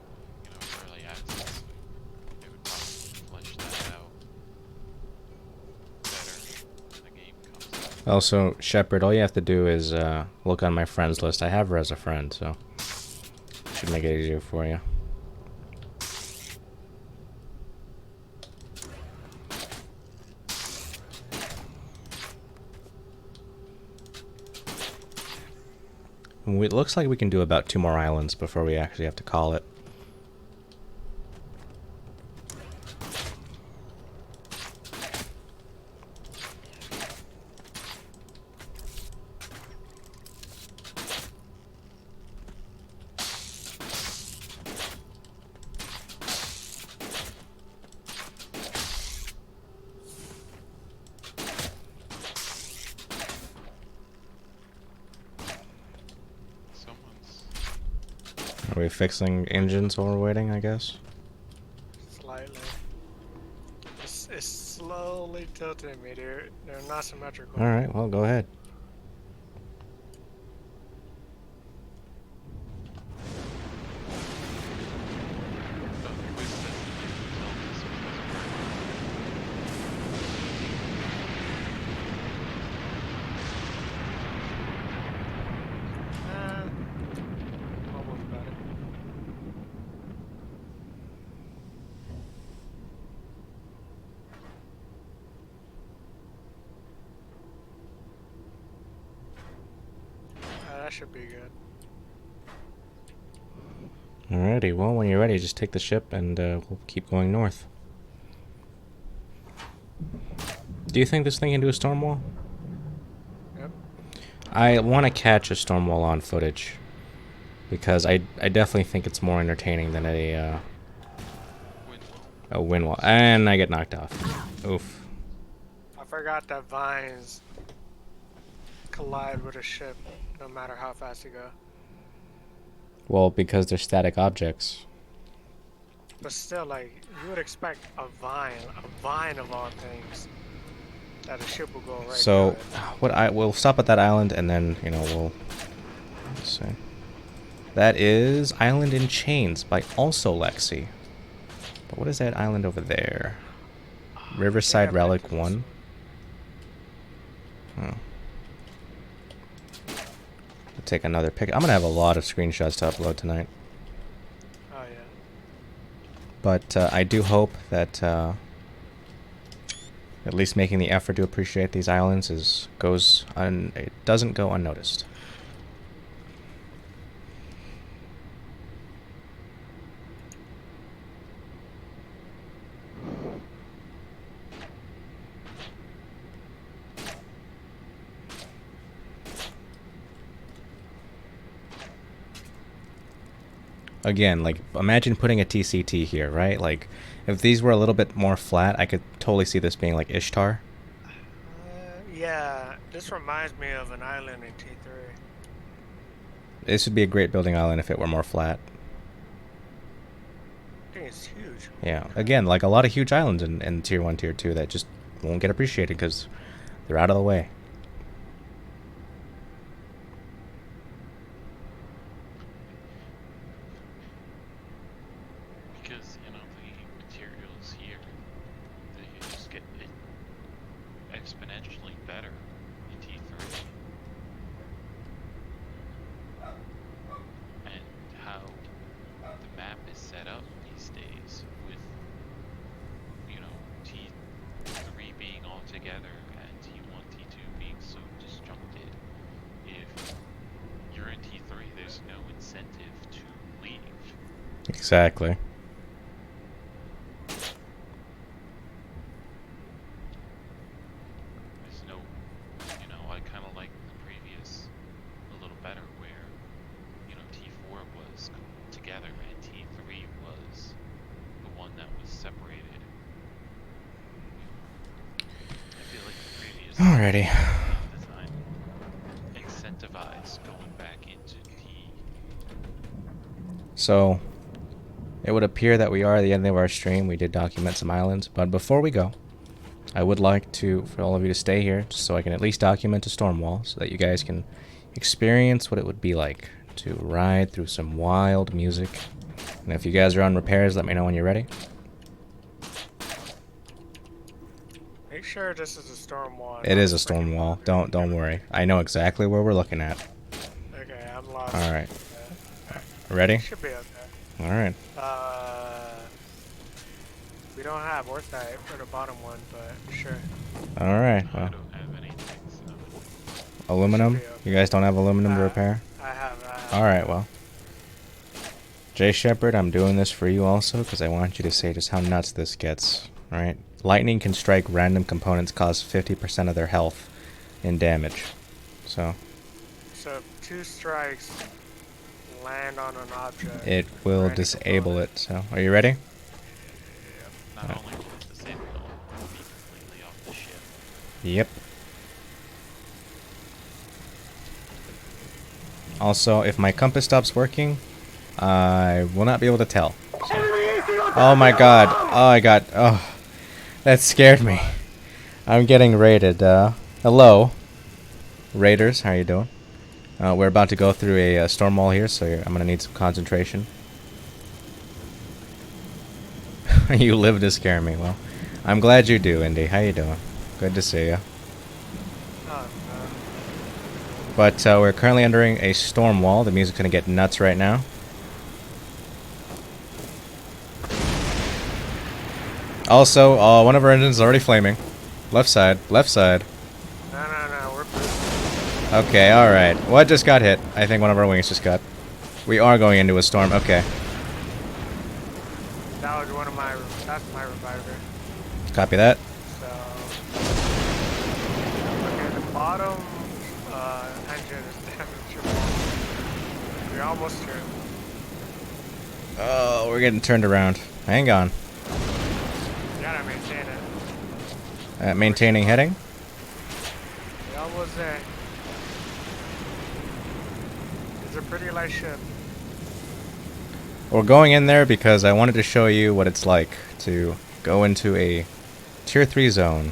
D: you know, early access. They would probably flesh that out better when the game comes out.
A: Also, Shepard, all you have to do is look on my friends list. I have her as a friend, so should make it easier for you. It looks like we can do about 2 more islands before we actually have to call it.
D: Someone's...
A: Are we fixing engines while we're waiting, I guess?
B: Slightly. It's slowly tilting me. They're not symmetrical.
A: Alright, well, go ahead.
B: Almost got it. That should be good.
A: Alrighty, well, when you're ready, just take the ship and we'll keep going north. Do you think this thing can do a storm wall?
B: Yep.
A: I want to catch a storm wall on footage because I definitely think it's more entertaining than a wind wall. And I get knocked off. Oof.
B: I forgot that vines collide with a ship no matter how fast you go.
A: Well, because they're static objects.
B: But still, like, you would expect a vine of all things, that a ship will go right
A: So,
B: through it.
A: we'll stop at that island and then, you know, let's see. That is Island in Chains by also Lexi. But what is that island over there? Riverside
B: I've
A: Relic
B: been to this
A: 1. Oh. I'll take another pic. I'm gonna have a lot of screenshots to upload tonight.
B: Oh yeah.
A: But I do hope that at least making the effort to appreciate these islands it doesn't go unnoticed. Again, like, imagine putting a TCT here, right? Like, if these were a little bit more flat, I could totally see this being like Ishtar.
B: Yeah, this reminds me of an island in T3.
A: This would be a great building island if it were more flat.
B: I think it's huge.
A: Yeah, again, like a lot of huge islands in Tier 1, Tier 2 that just won't get appreciated because they're out of the way.
D: Because, you know, the materials here, they just get exponentially better in T3. And how the map is set up these days with, you know, T3 being all together and T1, T2 being so disjuncted. If you're in T3, there's no incentive to leave.
A: Exactly.
D: There's no, you know, I kind of like the previous a little better where, you know, T4 was together and T3 was the one that was separated. I feel like the previous
A: Alrighty.
D: design incentivized going back into T.
A: So, it would appear that we are at the end of our stream. We did document some islands, but before we go, I would like for all of you to stay here, just so I can at least document a storm wall, so that you guys can experience what it would be like to ride through some wild music. And if you guys are on repairs, let me know when you're ready.
B: Make sure this is a storm wall.
A: It is a storm wall. Don't worry. I know exactly where we're looking at.
B: Okay, I'm lost.
A: All right. Ready?
B: Should be okay.
A: All right.
B: We don't have orthite for the bottom one, but sure.
A: All right.
D: I
A: Well,
D: don't have anything, so
A: aluminum.
B: Should be okay.
A: You guys don't have aluminum to repair?
B: I have.
A: All right. Well, Jay Shepard, I'm doing this for you also because I want you to say just how nuts this gets. All right. Lightning can strike random components, cause 50% of their health in damage. So
B: So if 2 strikes land on an object,
A: it will
B: random
A: disable
B: component.
A: it. So are you ready?
D: not only will it disable it, it'll be completely off the ship.
A: Yep. Also, if my compass stops working, I will not be able to tell. So. Oh my god. Oh, that scared me. I'm getting raided. Hello, raiders. How you doing? We're about to go through a storm wall here, so I'm gonna need some concentration. You live to scare me. Well, I'm glad you do, Indy. How you doing? Good to see you.
B: Oh,
A: But we're currently entering a storm wall. The music's gonna get nuts right now. Also, one of our engines is already flaming. Left side, left side.
B: no, we're good.
A: Okay, alright. What just got hit? I think one of our wings just got. We are going into a storm. Okay.
B: That was that's my reviver.
A: Copy that.
B: So, okay, the bottom engine is damaged. We're almost here.
A: Oh, we're getting turned around. Hang on.
B: You gotta maintain it.
A: Maintaining heading.
B: We're almost there. It's a pretty light ship.
A: We're going in there because I wanted to show you what it's like to go into a Tier 3 zone.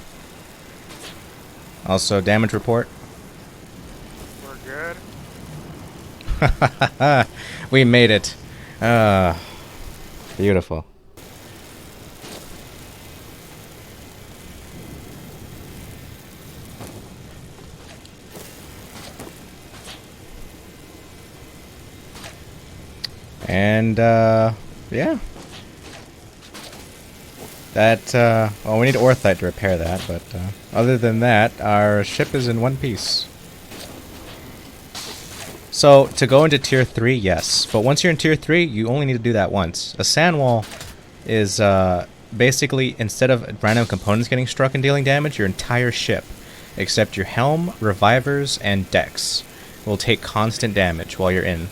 A: Also, damage report.
B: We're good.
A: We made it. Beautiful. And, yeah. That, well, we need orthite to repair that, but, other than that, our ship is in one piece. So, to go into Tier 3, yes. But once you're in Tier 3, you only need to do that once. A sand wall is, basically, instead of random components getting struck and dealing damage, your entire ship, except your helm, revivers, and decks, will take constant damage while you're in.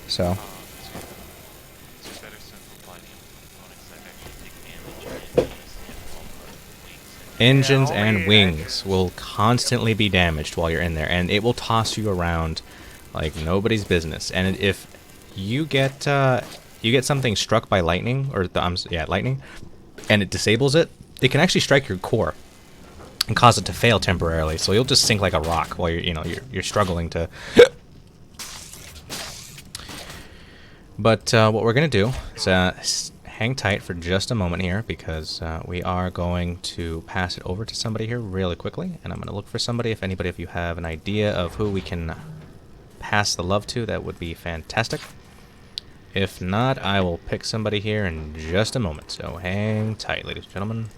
A: So...
D: to better simplify the components that actually take damage and
A: engines
B: Yeah,
A: and
B: only
A: wings
B: engines.
A: will constantly be damaged while you're in there, and it will toss you around like nobody's business. And if you get something struck by lightning, or lightning, and it disables it, it can actually strike your core and cause it to fail temporarily. So you'll just sink like a rock while you're struggling to. But what we're gonna do is hang tight for just a moment here, because we are going to pass it over to somebody here really quickly, and I'm going to look for somebody. If anybody of you have an idea of who we can pass the love to, that would be fantastic. If not, I will pick somebody here in just a moment, so hang tight, ladies and gentlemen.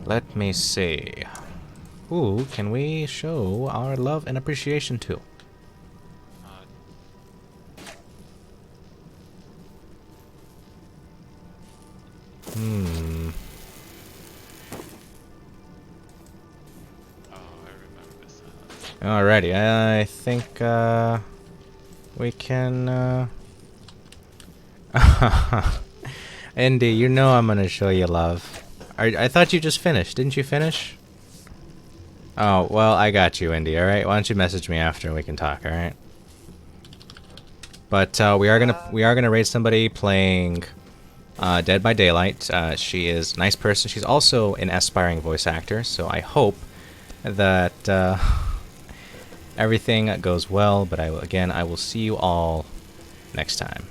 A: Let me see. Who can we show our love and appreciation to? Hmm.
D: Oh, I remember this.
A: Alrighty, I think we can. Indy, you know I'm gonna show you love. I thought you just finished. Didn't you finish? Oh, well, I got you, Indy, alright? Why don't you message me after and we can talk, alright? But we are gonna raid somebody playing Dead by Daylight. She is a nice person. She's also an aspiring voice actor, so I hope that everything goes well. But I will see you all next time.